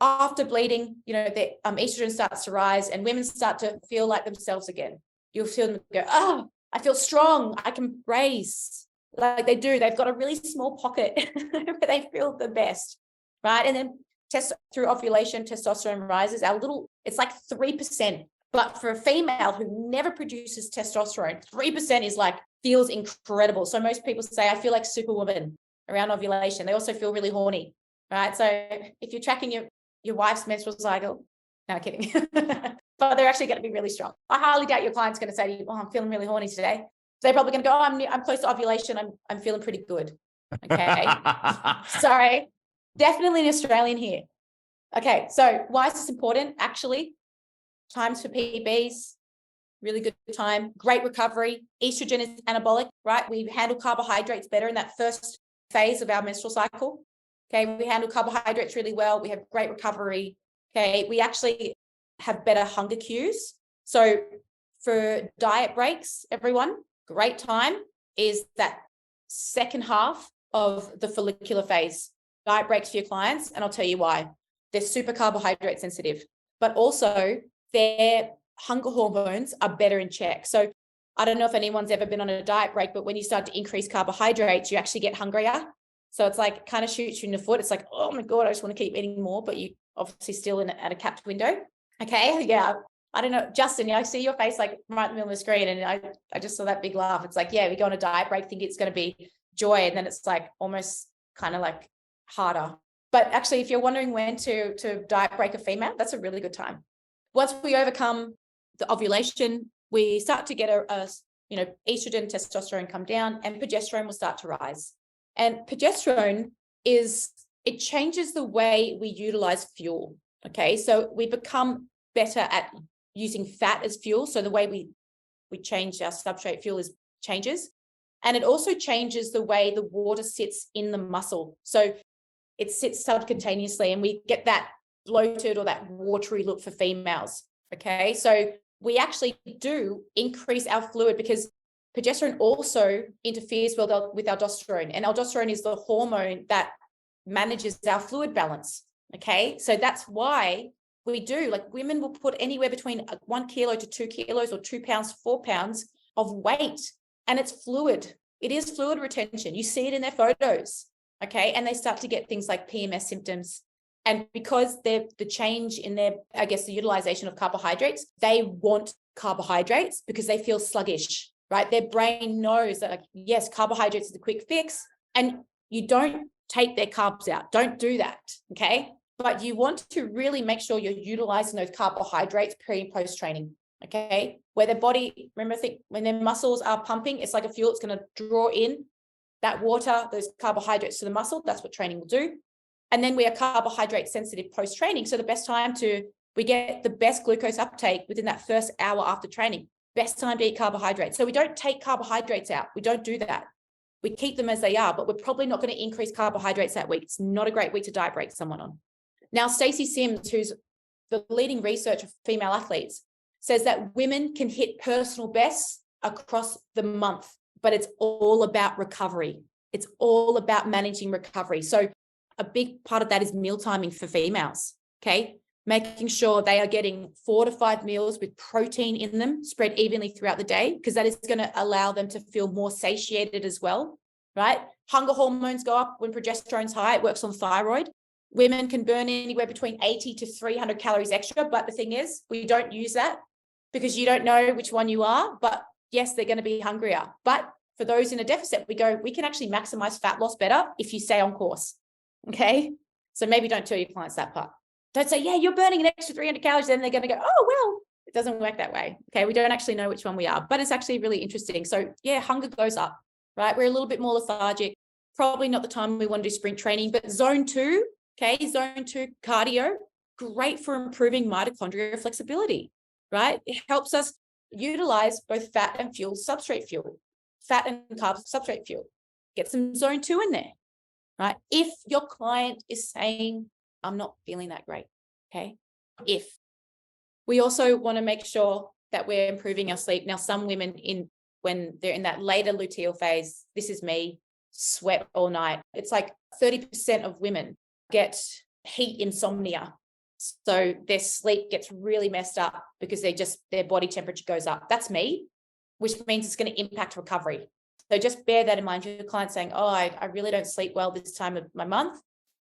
after bleeding, the estrogen starts to rise and women start to feel like themselves again. You'll feel them go, oh, I feel strong. I can brace. Like they do. They've got a really small pocket where they feel the best, right? And then through ovulation, testosterone rises. It's like 3%. But for a female who never produces testosterone, 3% is like feels incredible. So most people say, I feel like Superwoman around ovulation. They also feel really horny, right? So if you're tracking your wife's menstrual cycle, no kidding, but they're actually going to be really strong. I highly doubt your client's going to say to you, oh, I'm feeling really horny today. They're probably going to go, oh, I'm close to ovulation. I'm feeling pretty good. Okay. Sorry. Definitely an Australian here. Okay. So why is this important? Actually, times for PBs, really good time, great recovery. Estrogen is anabolic, right? We handle carbohydrates better in that first phase of our menstrual cycle. Okay. We handle carbohydrates really well. We have great recovery. Okay. We actually have better hunger cues. So for diet breaks, everyone, great time is that second half of the follicular phase. Diet breaks for your clients, and I'll tell you why. They're super carbohydrate sensitive, but also their hunger hormones are better in check. So I don't know if anyone's ever been on a diet break, but when you start to increase carbohydrates, you actually get hungrier. So it's like kind of shoots you in the foot. It's like, oh my God, I just want to keep eating more, but you obviously still at a capped window. Okay. Yeah. I don't know, Justin, I see your face like right in the middle of the screen, and I just saw that big laugh. It's like, yeah, we go on a diet break, think it's going to be joy, and then it's like almost kind of like harder. But actually, if you're wondering when to diet break a female, that's a really good time. Once we overcome the ovulation, we start to get estrogen, testosterone come down, and progesterone will start to rise. And progesterone it changes the way we utilize fuel. Okay, so we become better at using fat as fuel. So the way we change our substrate fuel changes. And it also changes the way the water sits in the muscle. So it sits subcutaneously, and we get that bloated or that watery look for females. Okay. So we actually do increase our fluid because progesterone also interferes with aldosterone. And aldosterone is the hormone that manages our fluid balance. Okay. So that's why we do, like, women will put anywhere between 1 kilo to 2 kilos or 2 pounds, 4 pounds of weight, and it's fluid. It is fluid retention. You see it in their photos. Okay. And they start to get things like PMS symptoms. And because the change in their, I guess, the utilization of carbohydrates, they want carbohydrates because they feel sluggish, right? Their brain knows that, like, yes, carbohydrates is the quick fix, and you don't take their carbs out. Don't do that. Okay. But you want to really make sure you're utilizing those carbohydrates pre and post training. Okay. Where their body, remember, when their muscles are pumping, it's like a fuel. It's going to draw in that water, those carbohydrates to the muscle. That's what training will do. And then we are carbohydrate sensitive post training. So the best time we get the best glucose uptake within that first hour after training. Best time to eat carbohydrates. So we don't take carbohydrates out. We don't do that. We keep them as they are, but we're probably not going to increase carbohydrates that week. It's not a great week to diet break someone on. Now, Stacey Sims, who's the leading researcher for female athletes, says that women can hit personal bests across the month, but it's all about recovery. It's all about managing recovery. So a big part of that is meal timing for females, okay? Making sure they are getting 4 to 5 meals with protein in them, spread evenly throughout the day, because that is going to allow them to feel more satiated as well, right? Hunger hormones go up when progesterone's high. It works on thyroid. Women can burn anywhere between 80 to 300 calories extra, but the thing is, we don't use that because you don't know which one you are, but yes, they're going to be hungrier. But for those in a deficit, we can actually maximize fat loss better if you stay on course, okay? So maybe don't tell your clients that part. Don't say, yeah, you're burning an extra 300 calories, then they're going to go, oh, well, it doesn't work that way, okay? We don't actually know which one we are, but it's actually really interesting. So yeah, hunger goes up, right? We're a little bit more lethargic, probably not the time we want to do sprint training, but zone 2, okay, zone 2 cardio, great for improving mitochondrial flexibility, right? It helps us utilize both fat and fuel, substrate fuel, fat and carbs, substrate fuel. Get some zone 2 in there, right? If your client is saying, I'm not feeling that great, okay? If we also want to make sure that we're improving our sleep. Now, some women when they're in that later luteal phase, this is me, sweat all night. It's like 30% of women get heat insomnia. So their sleep gets really messed up because their body temperature goes up. That's me, which means it's going to impact recovery. So just bear that in mind. Your client saying, oh, I really don't sleep well this time of my month.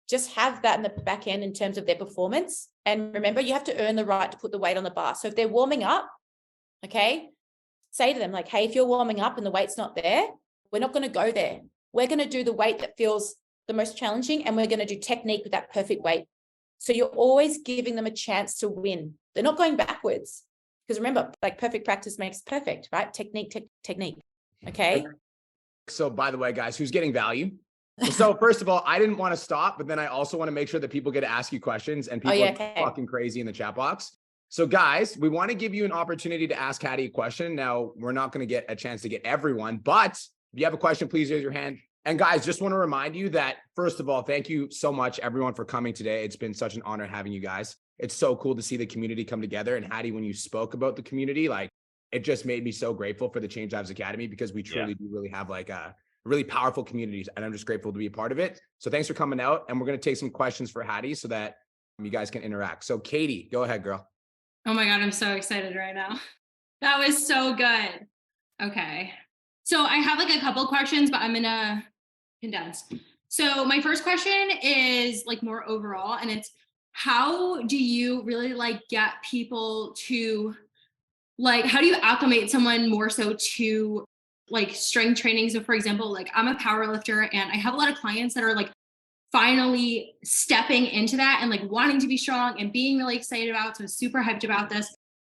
Just have that in the back end in terms of their performance. And remember, you have to earn the right to put the weight on the bar. So if they're warming up, okay, say to them like, hey, if you're warming up and the weight's not there, we're not going to go there. We're going to do the weight that feels the most challenging, and we're going to do technique with that perfect weight. So you're always giving them a chance to win. They're not going backwards, because remember, like perfect practice makes perfect, right? Technique. Okay. So by the way, guys, who's getting value? So first of all, I didn't want to stop, but then I also want to make sure that people get to ask you questions, and people are fucking crazy in the chat box. So guys, we want to give you an opportunity to ask Hattie a question. Now, we're not going to get a chance to get everyone, but if you have a question, please raise your hand. And guys, just want to remind you that, first of all, thank you so much, everyone, for coming today. It's been such an honor having you guys. It's so cool to see the community come together. And Hattie, when you spoke about the community, like, it just made me so grateful for the Change Lives Academy, because we truly do really have like a really powerful community, and I'm just grateful to be a part of it. So thanks for coming out, and we're going to take some questions for Hattie so that you guys can interact. So Katie, go ahead, girl. Oh my God, I'm so excited right now. That was so good. Okay. So I have like a couple questions, but I'm going to condense. So my first question is like more overall, and it's, how do you really like get people to like, how do you acclimate someone more so to like strength training? So for example, like I'm a power lifter, and I have a lot of clients that are like finally stepping into that and like wanting to be strong and being really excited about, so super hyped about this.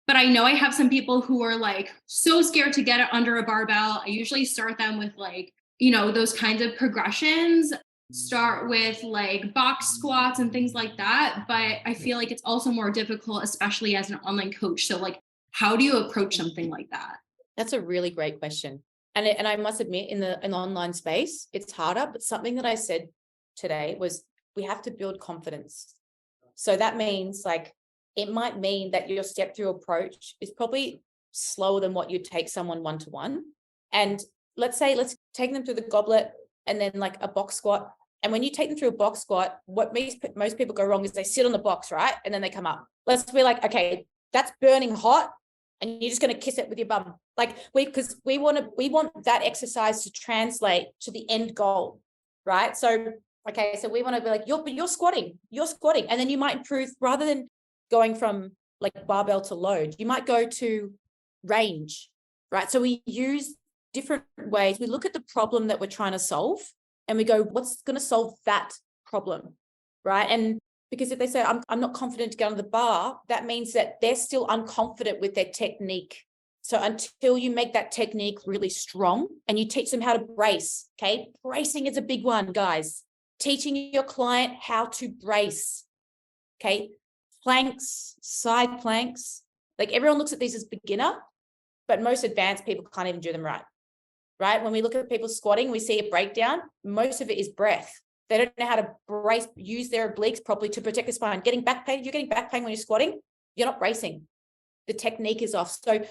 But I know I have some people who are like so scared to get it under a barbell. I usually start them with like, you know, those kinds of progressions, start with like box squats and things like that. But I feel like it's also more difficult, especially as an online coach. So like, how do you approach something like that? That's a really great question. And I must admit, in the online space, it's harder, but something that I said today was, we have to build confidence. So that means like, it might mean that your step through approach is probably slower than what you'd take someone one-to-one. And let's take them through the goblet and then like a box squat. And when you take them through a box squat, what makes most people go wrong is they sit on the box, right? And then they come up. Let's be like, okay, that's burning hot, and you're just going to kiss it with your bum. Like because we want that exercise to translate to the end goal, right? So, okay, so we want to be like, you're squatting. And then you might improve, rather than going from like barbell to load, you might go to range, right? So we use different ways. We look at the problem that we're trying to solve, and we go, what's going to solve that problem, right? And because if they say, I'm not confident to get on the bar, that means that they're still unconfident with their technique. So until you make that technique really strong and you teach them how to brace, okay? Bracing is a big one, guys. Teaching your client how to brace, okay? Planks, side planks. Like everyone looks at these as beginner, but most advanced people can't even do them right? When we look at people squatting, we see a breakdown. Most of it is breath. They don't know how to brace, use their obliques properly to protect the spine. Getting back pain, if you're getting back pain when you're squatting, you're not bracing. The technique is off. So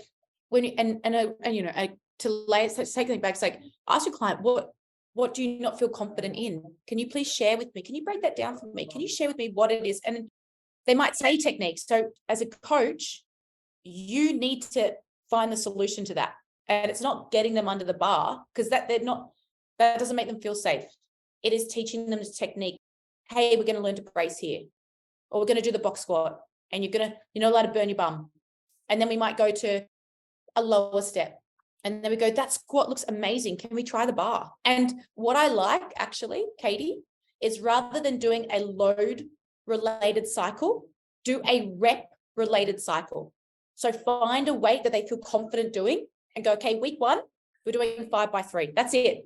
when you, to lay, so take something back, it's like, ask your client, what do you not feel confident in? Can you please share with me? Can you break that down for me? Can you share with me what it is? And they might say techniques. So as a coach, you need to find the solution to that. And it's not getting them under the bar, because that doesn't make them feel safe. It is teaching them this technique. Hey, we're going to learn to brace here, or we're going to do the box squat, and you're not allowed to burn your bum. And then we might go to a lower step, and then we go, that squat looks amazing. Can we try the bar? And what I like actually, Katie, is rather than doing a load related cycle, do a rep related cycle. So find a weight that they feel confident doing and go, okay, week 1, we're doing 5x3. That's it.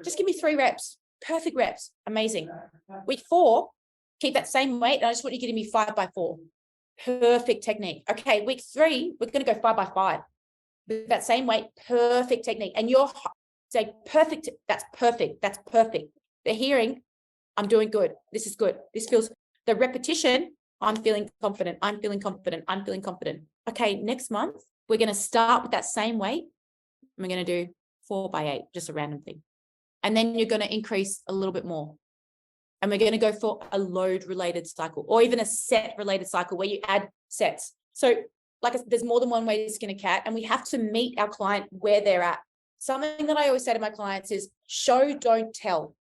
Just give me 3 reps. Perfect reps. Amazing. Week 4, keep that same weight. And I just want you to give me 5x4. Perfect technique. Okay, week 3, we're going to go 5x5 with that same weight. Perfect technique. And you're say perfect. That's perfect. That's perfect. They're hearing, I'm doing good. This is good. This feels, the repetition, I'm feeling confident. I'm feeling confident. I'm feeling confident. Okay, next month, we're going to start with that same weight. We're going to do 4x8, just a random thing. And then you're going to increase a little bit more. And we're going to go for a load related cycle, or even a set related cycle where you add sets. So like there's more than one way to skin a cat, and we have to meet our client where they're at. Something that I always say to my clients is show, don't tell.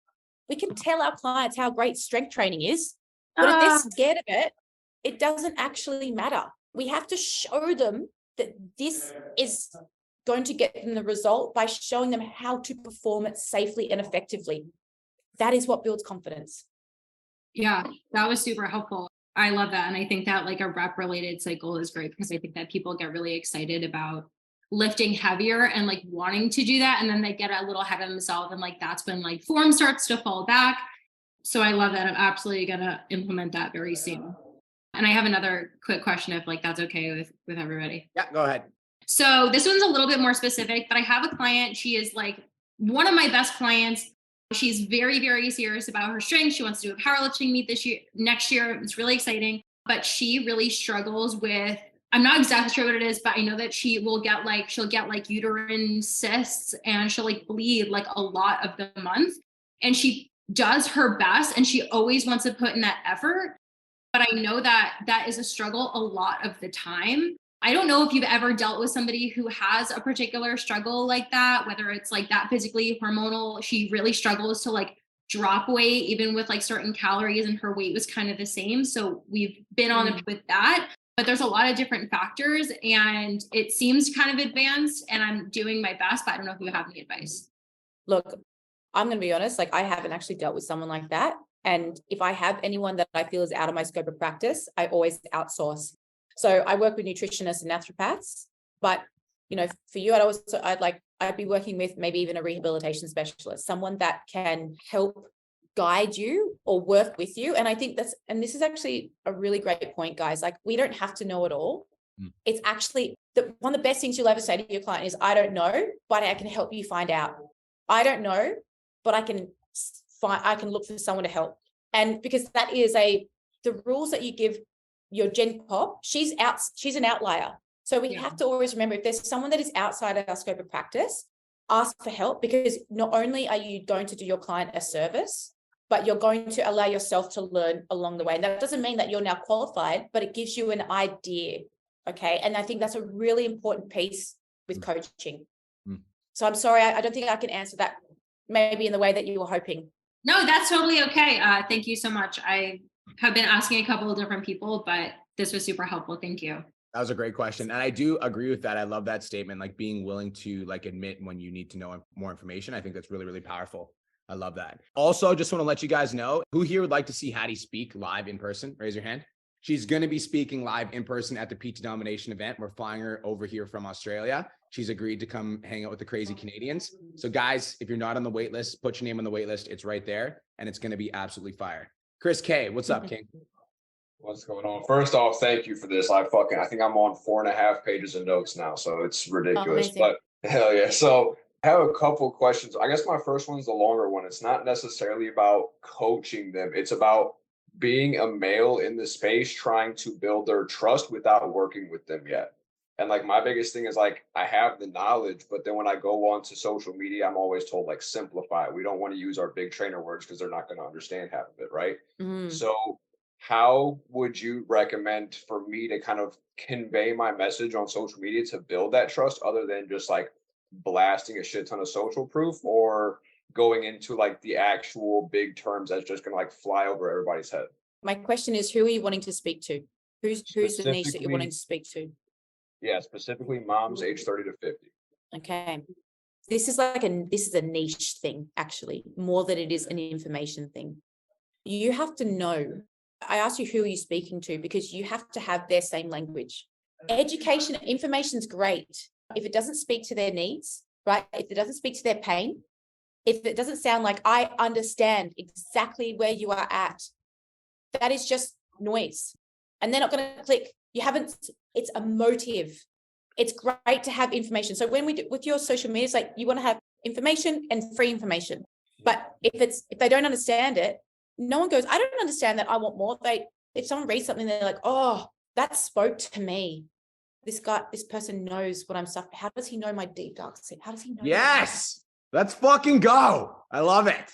We can tell our clients how great strength training is, but if they're scared of it, it doesn't actually matter. We have to show them that this is going to get them the result by showing them how to perform it safely and effectively. That is what builds confidence. Yeah, that was super helpful. I love that. And I think that like a rep related cycle is great because I think that people get really excited about lifting heavier and like wanting to do that. And then they get a little ahead of themselves. And like, that's when like form starts to fall back. So I love that. I'm absolutely going to implement that very soon. And I have another quick question if like, that's okay with everybody. Yeah, go ahead. So this one's a little bit more specific, but I have a client. She is like one of my best clients. She's very, very serious about her strength. She wants to do a powerlifting meet next year. It's really exciting, but she really struggles with, I'm not exactly sure what it is, but I know that she'll get like uterine cysts and she'll like bleed like a lot of the month. And she does her best and she always wants to put in that effort. But I know that that is a struggle a lot of the time. I don't know if you've ever dealt with somebody who has a particular struggle like that, whether it's like that physically, hormonal, she really struggles to like drop weight, even with like certain calories, and her weight was kind of the same. So we've been on it with that, but there's a lot of different factors and it seems kind of advanced and I'm doing my best, but I don't know if you have any advice. Look, I'm going to be honest, like I haven't actually dealt with someone like that. And if I have anyone that I feel is out of my scope of practice, I always outsource. So I work with nutritionists and naturopaths, but you know, for you, I'd be working with maybe even a rehabilitation specialist, someone that can help guide you or work with you. And I think and this is actually a really great point, guys. Like we don't have to know it all. It's actually one of the best things you'll ever say to your client is, I don't know, but I can help you find out. I don't know, but I can look for someone to help. And because that is the rules that you give your Gen Pop, she's an outlier. So we have to always remember, if there's someone that is outside of our scope of practice, ask for help, because not only are you going to do your client a service, but you're going to allow yourself to learn along the way. And that doesn't mean that you're now qualified, but it gives you an idea. Okay. And I think that's a really important piece with coaching. So I'm sorry, I don't think I can answer that maybe in the way that you were hoping. No, that's totally okay. Thank you so much. I have been asking a couple of different people, but this was super helpful. Thank you. That was a great question. And I do agree with that. I love that statement, like being willing to like admit when you need to know more information. I think that's really, really powerful. I love that. Also, just want to let you guys know, who here would like to see Hattie speak live in person? Raise your hand. She's going to be speaking live in person at the PT Domination event. We're flying her over here from Australia. She's agreed to come hang out with the crazy Canadians. So guys, if you're not on the wait list, put your name on the wait list. It's right there and it's going to be absolutely fire. Chris K, what's up, King? What's going on? First off, thank you for this. I think I'm on 4.5 pages of notes now, so it's ridiculous, but hell yeah. So I have a couple questions. I guess my first one's the longer one. It's not necessarily about coaching them. It's about being a male in the space, trying to build their trust without working with them yet. And like my biggest thing is like, I have the knowledge, but then when I go onto social media, I'm always told like, simplify it. We don't want to use our big trainer words because they're not going to understand half of it, right? So how would you recommend for me to kind of convey my message on social media to build that trust, other than just like blasting a shit ton of social proof or going into like the actual big terms that's just going to like fly over everybody's head? My question is, who are you wanting to speak to? Who's the niche that you're wanting to speak to? Yeah, specifically moms age 30 to 50. Okay. This is a niche thing, actually, more than it is an information thing. You have to know. I asked you, who are you speaking to? Because you have to have their same language. Education, information is great. If it doesn't speak to their needs, right? If it doesn't speak to their pain, if it doesn't sound like I understand exactly where you are at, that is just noise. And they're not going to click. It's emotive. It's great to have information. So when we do with your social media, it's like you want to have information and free information. But if they don't understand it, no one goes, I don't understand that, I want more. If someone reads something, they're like, oh, that spoke to me. This person knows what I'm suffering. How does he know my deep dark secret? How does he know? Yes, let's fucking go. I love it.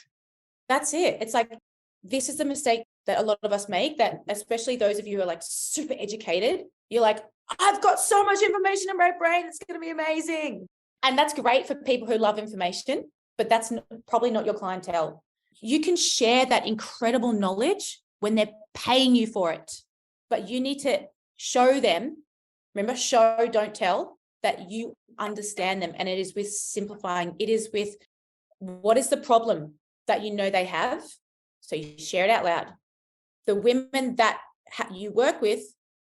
That's it. It's like, this is the mistake that a lot of us make, that especially those of you who are like super educated, you're like, I've got so much information in my brain, it's going to be amazing. And that's great for people who love information, but that's probably not your clientele. You can share that incredible knowledge when they're paying you for it, but you need to show them. Remember, show, don't tell. that you understand them. And it is with simplifying. It is with what is the problem that you know they have. So you share it out loud. The women that you work with,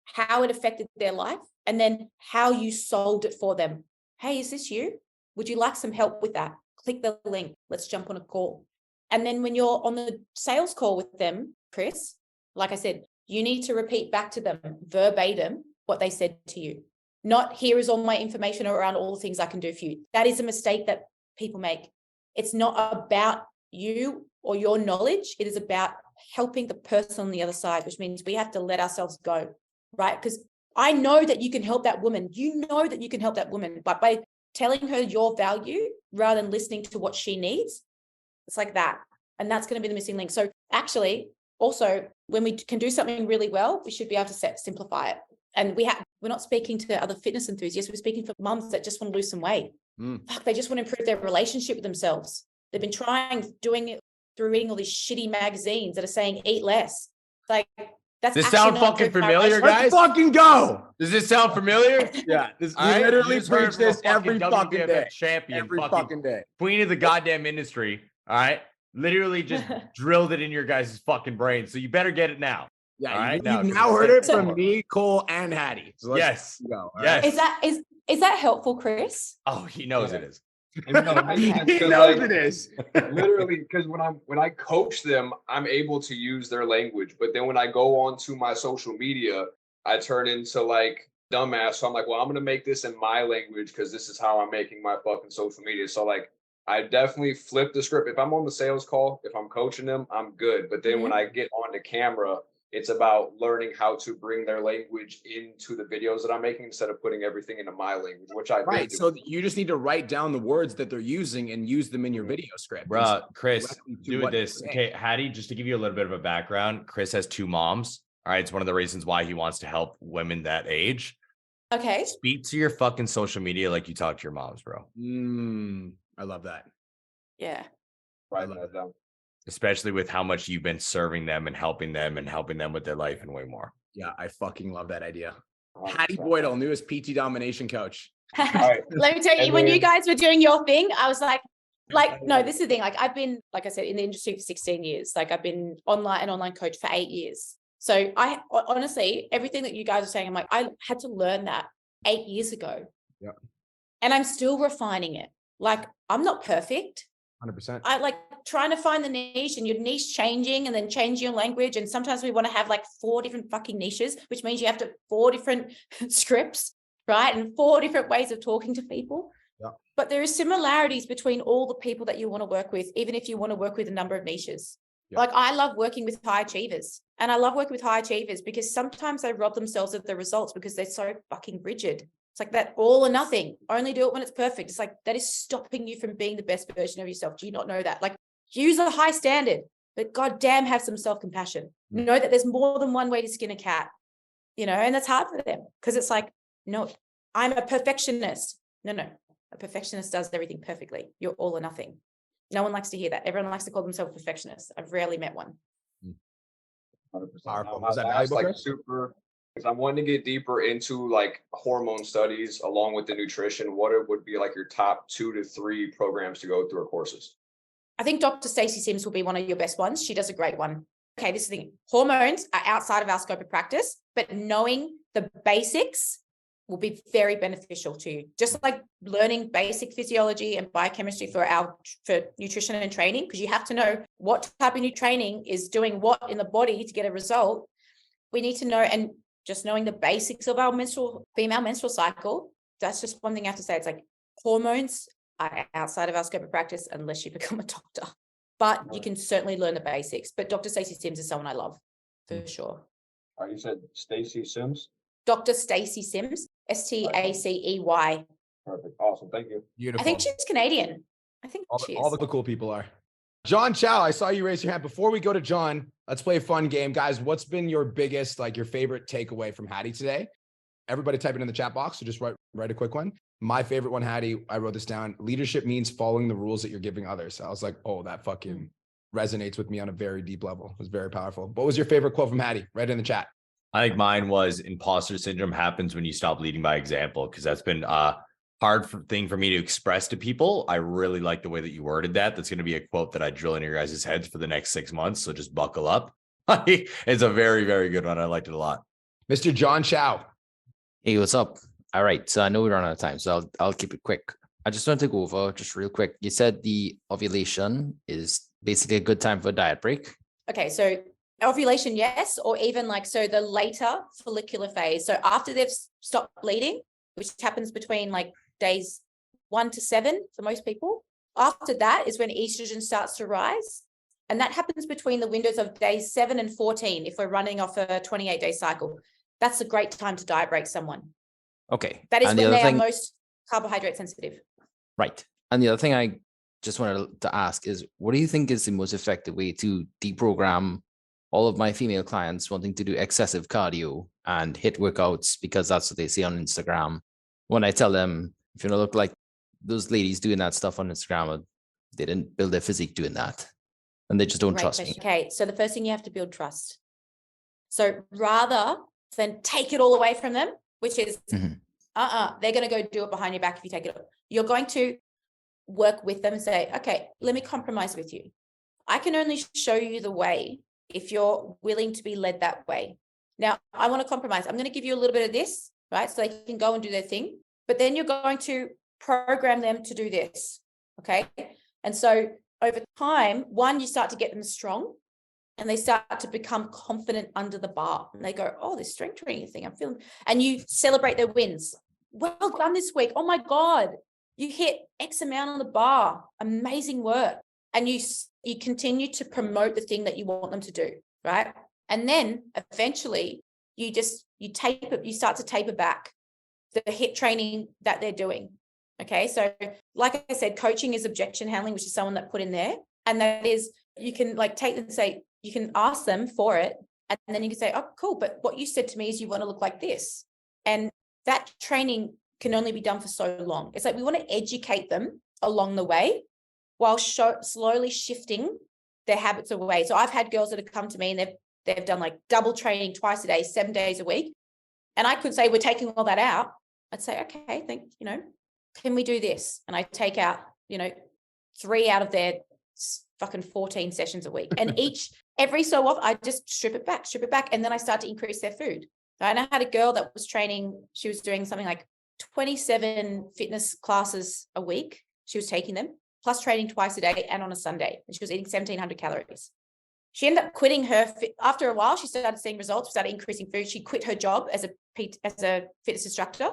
how it affected their life, and then how you solved it for them. Hey, is this you? Would you like some help with that? Click the link. Let's jump on a call. And then when you're on the sales call with them, Chris, like I said, you need to repeat back to them verbatim what they said to you. Not here is all my information around all the things I can do for you. That is a mistake that people make. It's not about you or your knowledge. It is about helping the person on the other side, which means we have to let ourselves go, right? Because I know that you can help that woman. You know that you can help that woman, but by telling her your value rather than listening to what she needs, it's like that. And that's going to be the missing link. So actually, also, when we can do something really well, we should be able to simplify it. And we're not speaking to other fitness enthusiasts. We're speaking for mums that just want to lose some weight. Fuck, they just want to improve their relationship with themselves. They've been doing it through reading all these shitty magazines that are saying eat less. Like, that's this sound fucking familiar, guys? Let's fucking go. Does this sound familiar? Yeah. We literally preach this every fucking WBFF day. Champion, Every fucking day. Queen of the goddamn industry. All right. Literally just drilled it in your guys' fucking brain. So you better get it now. Yeah. All right, you've now heard it from me, Cole, and Hattie. So let's go. Yes. Right? Is that helpful, Chris? Oh, he knows it is. He knows it is. Literally, because when I coach them, I'm able to use their language. But then when I go onto my social media, I turn into like dumbass. So I'm like, well, I'm gonna make this in my language because this is how I'm making my fucking social media. So like, I definitely flip the script. If I'm on the sales call, if I'm coaching them, I'm good. But then when I get onto camera, it's about learning how to bring their language into the videos that I'm making instead of putting everything into my language, which I right. do. So you just need to write down the words that they're using and use them in your video script. Bro, Chris, do this. Okay, Hattie, just to give you a little bit of a background, Chris has 2 moms. All right. It's one of the reasons why he wants to help women that age. Okay. Speak to your fucking social media like you talk to your moms, bro. I love that. Yeah. Write that down. Especially with how much you've been serving them and helping them with their life and way more. Yeah, I fucking love that idea. 100%. Hattie Boydle, newest PT domination coach. Right. Let me tell you, when you guys were doing your thing, I was like, no, this is the thing. Like, I've been, like I said, in the industry for 16 years. Like, I've been an online coach for 8 years. So I honestly, everything that you guys are saying, I'm like, I had to learn that 8 years ago. Yeah. And I'm still refining it. Like, I'm not perfect. 100%. I like trying to find the niche, and your niche changing and then change your language. And sometimes we want to have like 4 different fucking niches, which means you have to 4 different scripts, right? And 4 different ways of talking to people. Yeah. But there are similarities between all the people that you want to work with, even if you want to work with a number of niches. Yeah. Like, I love working with high achievers, and I love working with high achievers because sometimes they rob themselves of the results because they're so fucking rigid. It's like that all or nothing, only do it when it's perfect. It's like, that is stopping you from being the best version of yourself. Do you not know that? Like, use a high standard, but goddamn, have some self-compassion. Know that there's more than one way to skin a cat, and that's hard for them because it's like, no, I'm a perfectionist. No, a perfectionist does everything perfectly. You're all or nothing. No one likes to hear that. Everyone likes to call themselves perfectionists. I've rarely met one. 100%. Powerful. Was that valuable, like Chris? super, because I'm wanting to get deeper into like hormone studies along with the nutrition. What it would be like your top 2 to 3 programs to go through or courses? I think Dr. Stacey Sims will be one of your best ones. She does a great one. Okay, this is the thing. Hormones are outside of our scope of practice, but knowing the basics will be very beneficial to you. Just like learning basic physiology and biochemistry for nutrition and training, because you have to know what type of new training is doing what in the body to get a result. We need to know, and just knowing the basics of our female menstrual cycle, that's just one thing I have to say. It's like, hormones are outside of our scope of practice unless you become a doctor. But you can certainly learn the basics. But Dr. Stacey Sims is someone I love, for sure. You said Stacey Sims? Dr. Stacey Sims, Stacey. Perfect. Awesome. Thank you. Beautiful. I think she's Canadian. All the cool people are. John Chow, I saw you raise your hand. Before we go to John, let's play a fun game. Guys, what's been your biggest, like your favorite takeaway from Hattie today? Everybody type it in the chat box. So just write a quick one. My favorite one, Hattie, I wrote this down. Leadership means following the rules that you're giving others. I was like, oh, that fucking resonates with me on a very deep level. It was very powerful. What was your favorite quote from Hattie? Write it in the chat. I think mine was imposter syndrome happens when you stop leading by example, because that's been a hard thing for me to express to people. I really like the way that you worded that. That's going to be a quote that I drill in your guys' heads for the next 6 months. So just buckle up. It's a very, very good one. I liked it a lot. Mr. John Chow. Hey, what's up? All right. So I know we're running out of time, so I'll keep it quick. I just want to go over just real quick. You said the ovulation is basically a good time for a diet break. Okay, so ovulation, yes, or even like, so the later follicular phase. So after they've stopped bleeding, which happens between like days 1 to 7 for most people. After that is when estrogen starts to rise. And that happens between the windows of days 7 and 14 if we're running off a 28-day cycle. That's a great time to diet break someone. Okay. That is when they are most carbohydrate sensitive. Right. And the other thing I just wanted to ask is, what do you think is the most effective way to deprogram all of my female clients wanting to do excessive cardio and hit workouts because that's what they see on Instagram? When I tell them, if you don't look like those ladies doing that stuff on Instagram, they didn't build their physique doing that. And they just don't trust me. Okay, so the first thing you have to build trust. So rather than take it all away from them, which is, they're going to go do it behind your back if you take it. You're going to work with them and say, okay, let me compromise with you. I can only show you the way if you're willing to be led that way. Now, I want to compromise. I'm going to give you a little bit of this, right? So they can go and do their thing, but then you're going to program them to do this, okay? And so over time, one, you start to get them strong and they start to become confident under the bar. And they go, oh, this strength training thing, I'm feeling, and you celebrate their wins. Well done this week. Oh my God, you hit X amount on the bar. Amazing work. And you continue to promote the thing that you want them to do, right? And then eventually you start to taper back the HIIT training that they're doing. Okay. So like I said, coaching is objection handling, which is someone that put in there. And that is, you can like take and say, you can ask them for it. And then you can say, oh, cool. But what you said to me is you want to look like this. And that training can only be done for so long. It's like we want to educate them along the way while slowly shifting their habits away. So I've had girls that have come to me and they've done like double training twice a day, 7 days a week. And I could say, we're taking all that out. I'd say, okay, can we do this? And I take out, 3 out of their fucking 14 sessions a week. And every so often, I just strip it back. And then I start to increase their food. And I had a girl that was training, she was doing something like 27 fitness classes a week. She was taking them, plus training twice a day and on a Sunday. And she was eating 1,700 calories. She ended up quitting after a while, she started seeing results, started increasing food. She quit her job as a fitness instructor.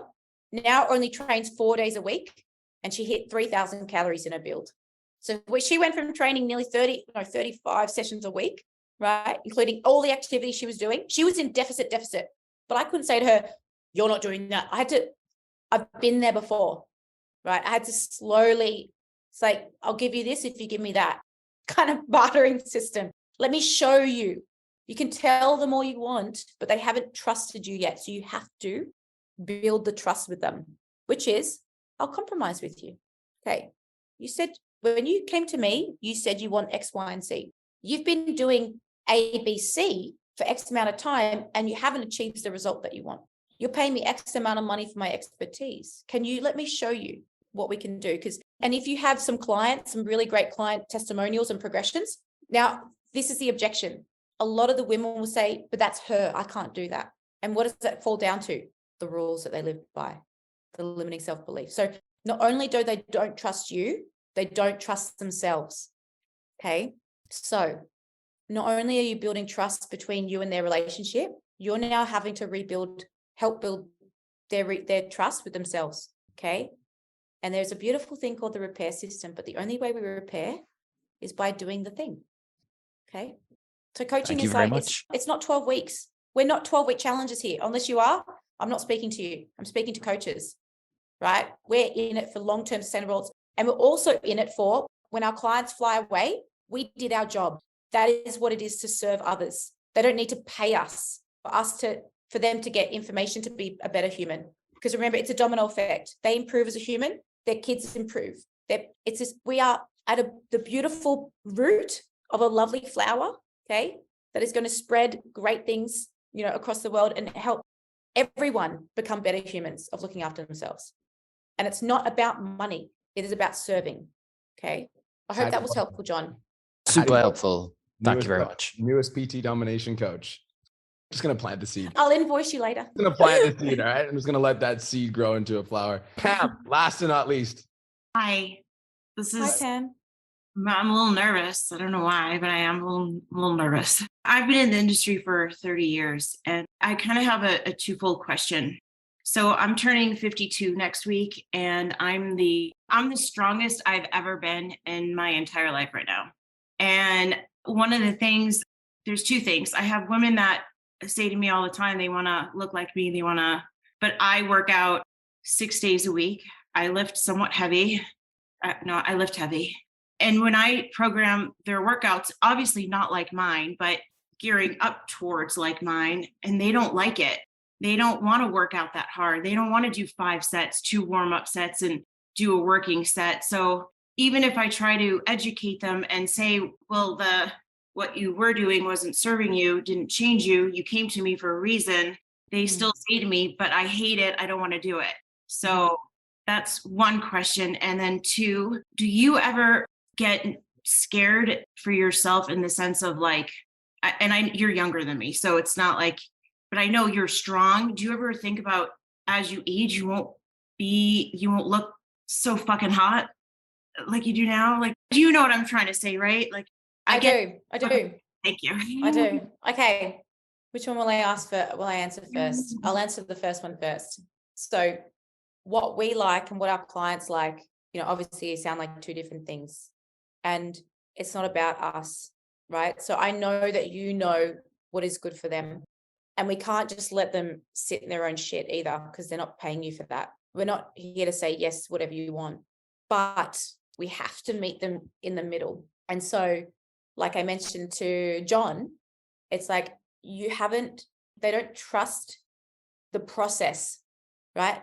Now only trains 4 days a week, and she hit 3,000 calories in her build. So she went from training nearly 35 sessions a week, right? Including all the activities she was doing. She was in deficit, but I couldn't say to her, you're not doing that. I've been there before, right? I had to slowly say, I'll give you this if you give me that kind of bartering system. Let me show you. You can tell them all you want, but they haven't trusted you yet. So you have to build the trust with them, which is, I'll compromise with you. Okay. You said, when you came to me, you said you want X, Y, and Z. You've been doing A, B, C for X amount of time, and you haven't achieved the result that you want. You're paying me X amount of money for my expertise. Can you let me show you what we can do? And if you have some really great client testimonials and progressions, now this is the objection. A lot of the women will say, but that's her. I can't do that. And what does that fall down to? The rules that they live by, the limiting self-belief. So not only do they don't trust you, they don't trust themselves. Okay. So not only are you building trust between you and their relationship, you're now having to help build their trust with themselves. Okay. And there's a beautiful thing called the repair system, but the only way we repair is by doing the thing. Okay. So coaching is like, it's not 12 weeks. We're not 12-week challenges here. Unless you are, I'm not speaking to you. I'm speaking to coaches, right? We're in it for long-term sustainable. And we're also in it for when our clients fly away, we did our job. That is what it is to serve others. They don't need to pay us for them to get information to be a better human. Because remember, it's a domino effect. They improve as a human, their kids improve. We are at the beautiful root of a lovely flower, okay, that is going to spread great things across the world and help everyone become better humans of looking after themselves. And it's not about money. It is about serving. Okay. I hope that was helpful, John. Super helpful. Thank you very much. Newest PT domination coach. Just going to plant the seed. I'll invoice you later. I'm going to plant the seed. All right. I'm just going to let that seed grow into a flower. Pam, last and not least. Hi. Hi, Pam. I'm a little nervous. I don't know why, but I am a little nervous. I've been in the industry for 30 years, and I kind of have a twofold question. So I'm turning 52 next week, and I'm the strongest I've ever been in my entire life right now. And one of the things, there's two things. I have women that say to me all the time, they want to look like me. But I work out 6 days a week. I lift somewhat heavy. I lift heavy. And when I program their workouts, obviously not like mine, but gearing up towards like mine, and they don't like it. They don't want to work out that hard. They don't want to do 5 sets, 2 warm-up sets, and do a working set. So even if I try to educate them and say, well, what you were doing wasn't serving you, didn't change you, you came to me for a reason, they still say to me, but I hate it, I don't want to do it. So that's one question. And then 2, do you ever get scared for yourself in the sense of like, you're younger than me, so it's not like, but I know you're strong. Do you ever think about as you age, you won't look so fucking hot like you do now? Like, do you know what I'm trying to say, right? Like, I do. Okay, thank you. I do. Okay. Which one will I answer first? I'll answer the first one first. So what we like and what our clients like, obviously sound like 2 different things. And it's not about us, right? So I know that you know what is good for them. And we can't just let them sit in their own shit either, because they're not paying you for that. We're not here to say, yes, whatever you want. But we have to meet them in the middle. And so, like I mentioned to John, it's like they don't trust the process, right?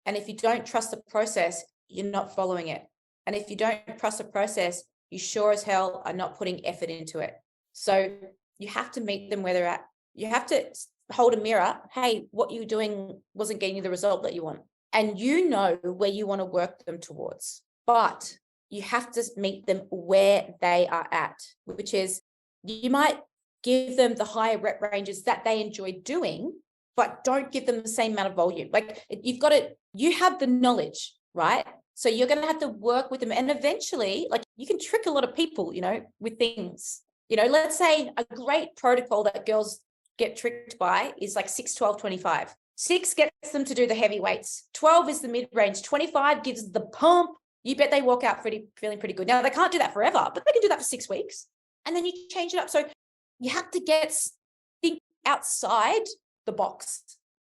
And if you don't trust the process, you're not following it. And if you don't trust the process, you sure as hell are not putting effort into it. So you have to meet them where they're at. You have to hold a mirror. Hey, what you're doing wasn't getting you the result that you want. And you know where you want to work them towards. But you have to meet them where they are at, which is you might give them the higher rep ranges that they enjoy doing, but don't give them the same amount of volume. Like you have the knowledge, right? So you're going to have to work with them. And eventually, like, you can trick a lot of people, with things. Let's say a great protocol that girls get tricked by is like 6, 12, 25. 6 gets them to do the heavy weights. 12 is the mid-range. 25 gives the pump. You bet they walk out feeling pretty good. Now, they can't do that forever, but they can do that for 6 weeks. And then you change it up. So you have to think outside the box,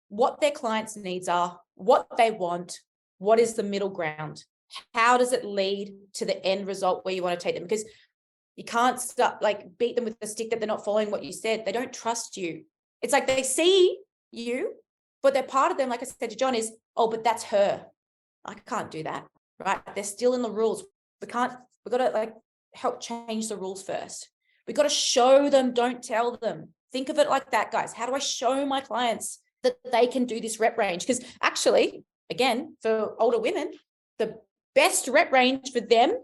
what their clients' needs are, what they want, what is the middle ground? How does it lead to the end result where you want to take them? Because you can't beat them with a stick that they're not following what you said. They don't trust you. It's like they see you, but they're part of them, like I said to John, is, oh, but that's her. I can't do that, right? They're still in the rules. We've got to help change the rules first. We've got to show them, don't tell them. Think of it like that, guys. How do I show my clients that they can do this rep range? Because actually, again, for older women, the best rep range for them,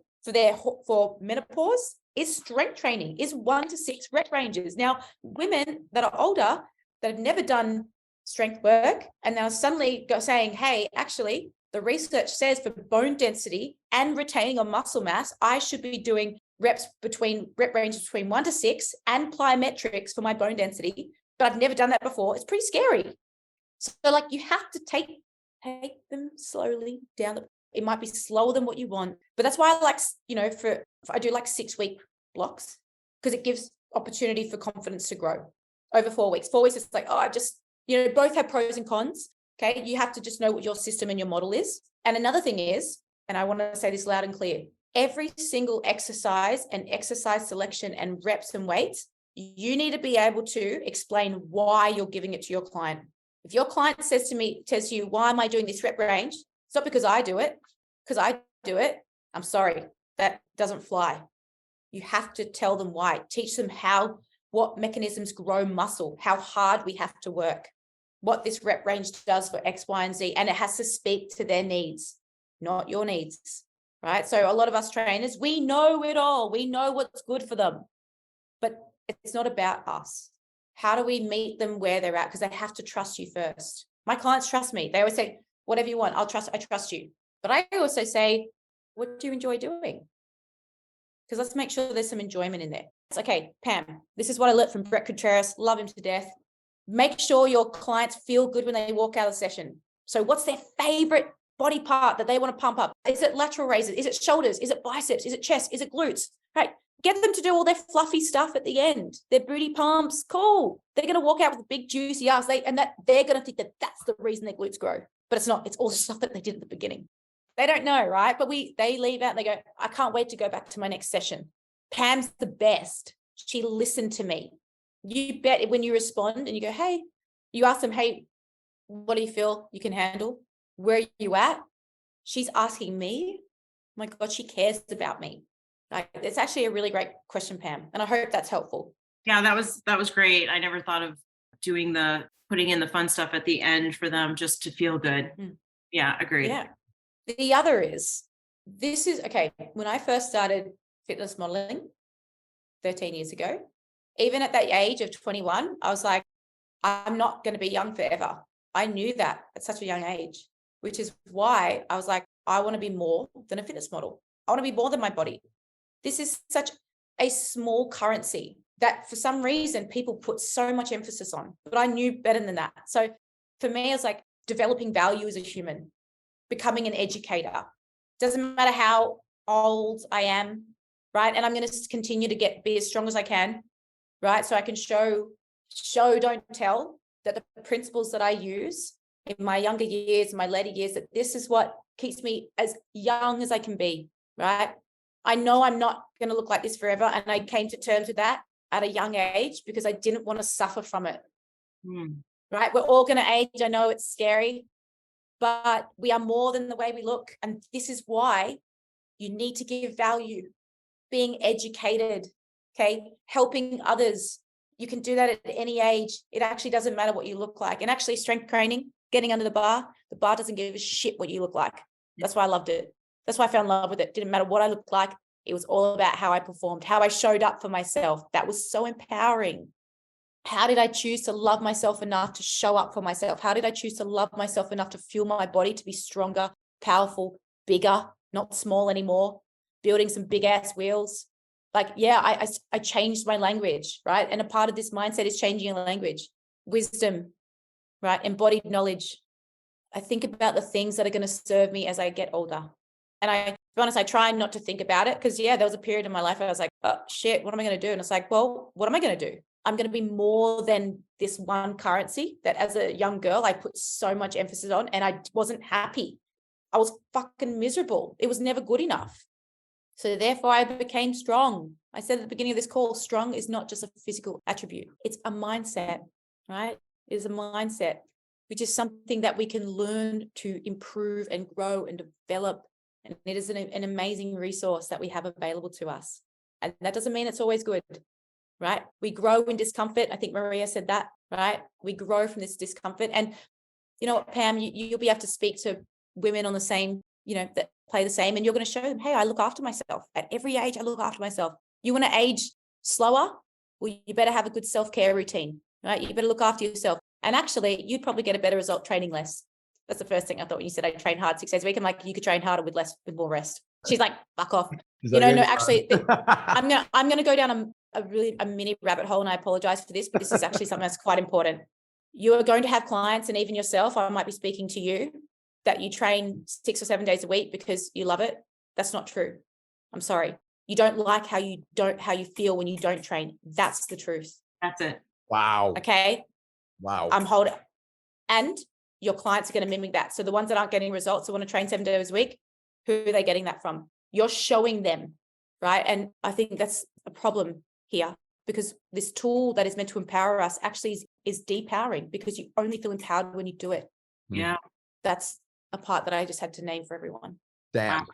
for menopause, is strength training, is 1 to 6 rep ranges. Now, women that are older, that have never done strength work, and now suddenly saying, hey, actually, the research says for bone density and retaining of muscle mass, I should be doing rep ranges between 1 to 6 and plyometrics for my bone density, but I've never done that before. It's pretty scary. So you have to take them slowly down. It might be slower than what you want, but that's why I like, I do 6-week blocks, because it gives opportunity for confidence to grow over 4 weeks. 4 weeks, it's like, I just, both have pros and cons. Okay. You have to just know what your system and your model is. And another thing is, and I want to say this loud and clear, every single exercise and exercise selection and reps and weights, you need to be able to explain why you're giving it to your client. If your client says to you, why am I doing this rep range? It's not because I do it, because I do it. I'm sorry, that doesn't fly. You have to tell them why. Teach them how what mechanisms grow muscle, how hard we have to work, what this rep range does for X, Y, and Z. And it has to speak to their needs, not your needs, right? So a lot of us trainers, we know it all. We know what's good for them, but it's not about us. How do we meet them where they're at? Because they have to trust you first. My clients trust me. They always say, whatever you want, I trust you. But I also say, what do you enjoy doing? Because let's make sure there's some enjoyment in there. It's okay, Pam, this is what I learned from Brett Contreras, love him to death. Make sure your clients feel good when they walk out of the session. So what's their favorite body part that they want to pump up? Is it lateral raises? Is it shoulders? Is it biceps? Is it chest? Is it glutes? Right? Get them to do all their fluffy stuff at the end. Their booty pumps, cool. They're going to walk out with a big juicy ass. They're going to think that that's the reason their glutes grow. But it's not. It's all the stuff that they did at the beginning. They don't know, right? But they leave out and they go, I can't wait to go back to my next session. Pam's the best. She listened to me. You bet when you respond and you go, hey, you ask them, hey, what do you feel you can handle? Where are you at? She's asking me. Oh my God, she cares about me. Like, it's actually a really great question, Pam. And I hope that's helpful. Yeah, that was great. I never thought of putting in the fun stuff at the end for them just to feel good. Yeah, agreed. Yeah. The other is, okay, when I first started fitness modeling 13 years ago, even at that age of 21, I was like, I'm not going to be young forever. I knew that at such a young age, which is why I was like, I want to be more than a fitness model. I want to be more than my body. This is such a small currency that for some reason people put so much emphasis on, but I knew better than that. So for me, it's like developing value as a human, becoming an educator. Doesn't matter how old I am, right? And I'm going to continue to be as strong as I can, right? So I can show, don't tell, that the principles that I use in my younger years, my later years, that this is what keeps me as young as I can be, right? I know I'm not going to look like this forever. And I came to terms with that at a young age because I didn't want to suffer from it, right? We're all going to age. I know it's scary, but we are more than the way we look. And this is why you need to give value, being educated, okay? Helping others. You can do that at any age. It actually doesn't matter what you look like. And actually strength training, getting under the bar doesn't give a shit what you look like. That's why I loved it. That's why I fell in love with it. Didn't matter what I looked like. It was all about how I performed, how I showed up for myself. That was so empowering. How did I choose to love myself enough to show up for myself? How did I choose to love myself enough to fuel my body to be stronger, powerful, bigger, not small anymore, building some big ass wheels? Like, yeah, I changed my language, right? And a part of this mindset is changing your language, wisdom, right? Embodied knowledge. I think about the things that are going to serve me as I get older. And to be honest, I try not to think about it because, yeah, there was a period in my life where I was like, oh, shit, what am I going to do? And it's like, well, what am I going to do? I'm going to be more than this one currency that as a young girl, I put so much emphasis on and I wasn't happy. I was fucking miserable. It was never good enough. So therefore, I became strong. I said at the beginning of this call, strong is not just a physical attribute. It's a mindset, right? It is a mindset, which is something that we can learn to improve and grow and develop. And it is an amazing resource that we have available to us. And that doesn't mean it's always good, right? We grow in discomfort. I think Maria said that, right? We grow from this discomfort. And you know what, Pam, you'll be able to speak to women on the same, that play the same, and you're going to show them, hey, I look after myself. At every age, I look after myself. You want to age slower? Well, you better have a good self-care routine, right? You better look after yourself. And actually, you'd probably get a better result training less. That's the first thing I thought when you said I train hard 6 days a week. I'm like, you could train harder with more rest. She's like, fuck off. No, actually, I'm gonna go down a mini rabbit hole, and I apologize for this, but this is actually something that's quite important. You are going to have clients, and even yourself, I might be speaking to you, that you train 6 or 7 days a week because you love it. That's not true. I'm sorry. You don't like how you feel when you don't train. That's the truth. That's it. Wow. Okay. Wow. I'm holding. And your clients are going to mimic that. So the ones that aren't getting results, that want to train 7 days a week, who are they getting that from? You're showing them, right? And I think that's a problem here, because this tool that is meant to empower us actually is depowering, because you only feel empowered when you do it. Yeah. That's a part that I just had to name for everyone. Damn. Wow.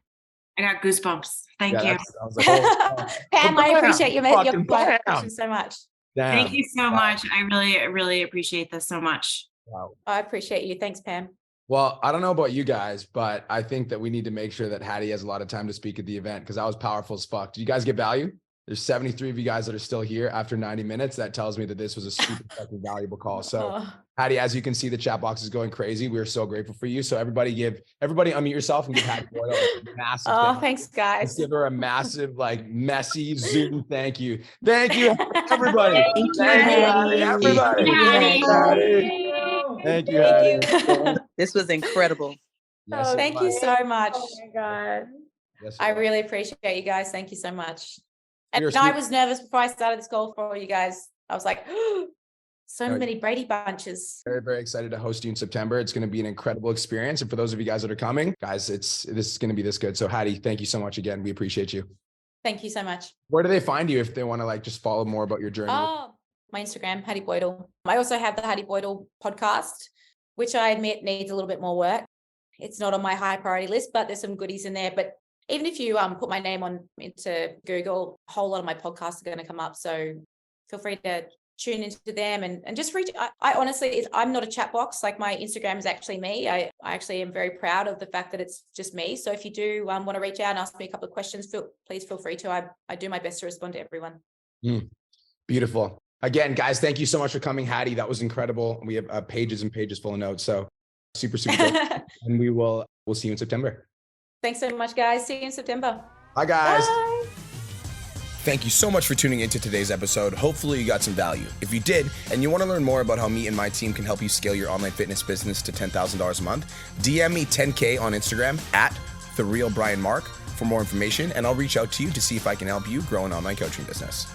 I got goosebumps. Thank you. I was like, oh, Pam, I appreciate your question so much. Thank you so much. I really appreciate this so much. Wow. I appreciate you. Thanks, Pam. Well, I don't know about you guys, but I think that we need to make sure that Hattie has a lot of time to speak at the event because that was powerful as fuck. Did you guys get value? There's 73 of you guys that are still here after 90 minutes. That tells me that this was a super fucking valuable call. So Hattie, as you can see, the chat box is going crazy. We're so grateful for you. So everybody unmute yourself and give Hattie Boydle a massive thanks guys. Let's give her a massive, like messy Zoom thank you. Thank you, everybody. Thank you, everybody. Thank you, Hattie. This was incredible. Yes, thank you so much. Oh my God. Yes, I really appreciate you guys. Thank you so much. And I was nervous before I started this call for you guys. I was like, so many Brady bunches. Very, very excited to host you in September. It's going to be an incredible experience. And for those of you guys that are coming, guys, this is going to be this good. So Hattie, thank you so much again. We appreciate you. Thank you so much. Where do they find you if they want to like just follow more about your journey? Oh, my Instagram, Hattie Boydle. I also have the Hattie Boydle podcast, which I admit needs a little bit more work. It's not on my high priority list, but there's some goodies in there. But even if you put my name into Google, a whole lot of my podcasts are going to come up. So feel free to tune into them and just reach. I honestly, I'm not a chat box. Like my Instagram is actually me. I actually am very proud of the fact that it's just me. So if you do want to reach out and ask me a couple of questions, please feel free to. I do my best to respond to everyone. Beautiful. Again, guys, thank you so much for coming, Hattie. That was incredible. We have pages and pages full of notes. So super, super cool. And we'll see you in September. Thanks so much, guys. See you in September. Bye, guys. Bye. Thank you so much for tuning into today's episode. Hopefully you got some value. If you did, and you want to learn more about how me and my team can help you scale your online fitness business to $10,000 a month, DM me 10K on Instagram at TheRealBrianMark for more information, and I'll reach out to you to see if I can help you grow an online coaching business.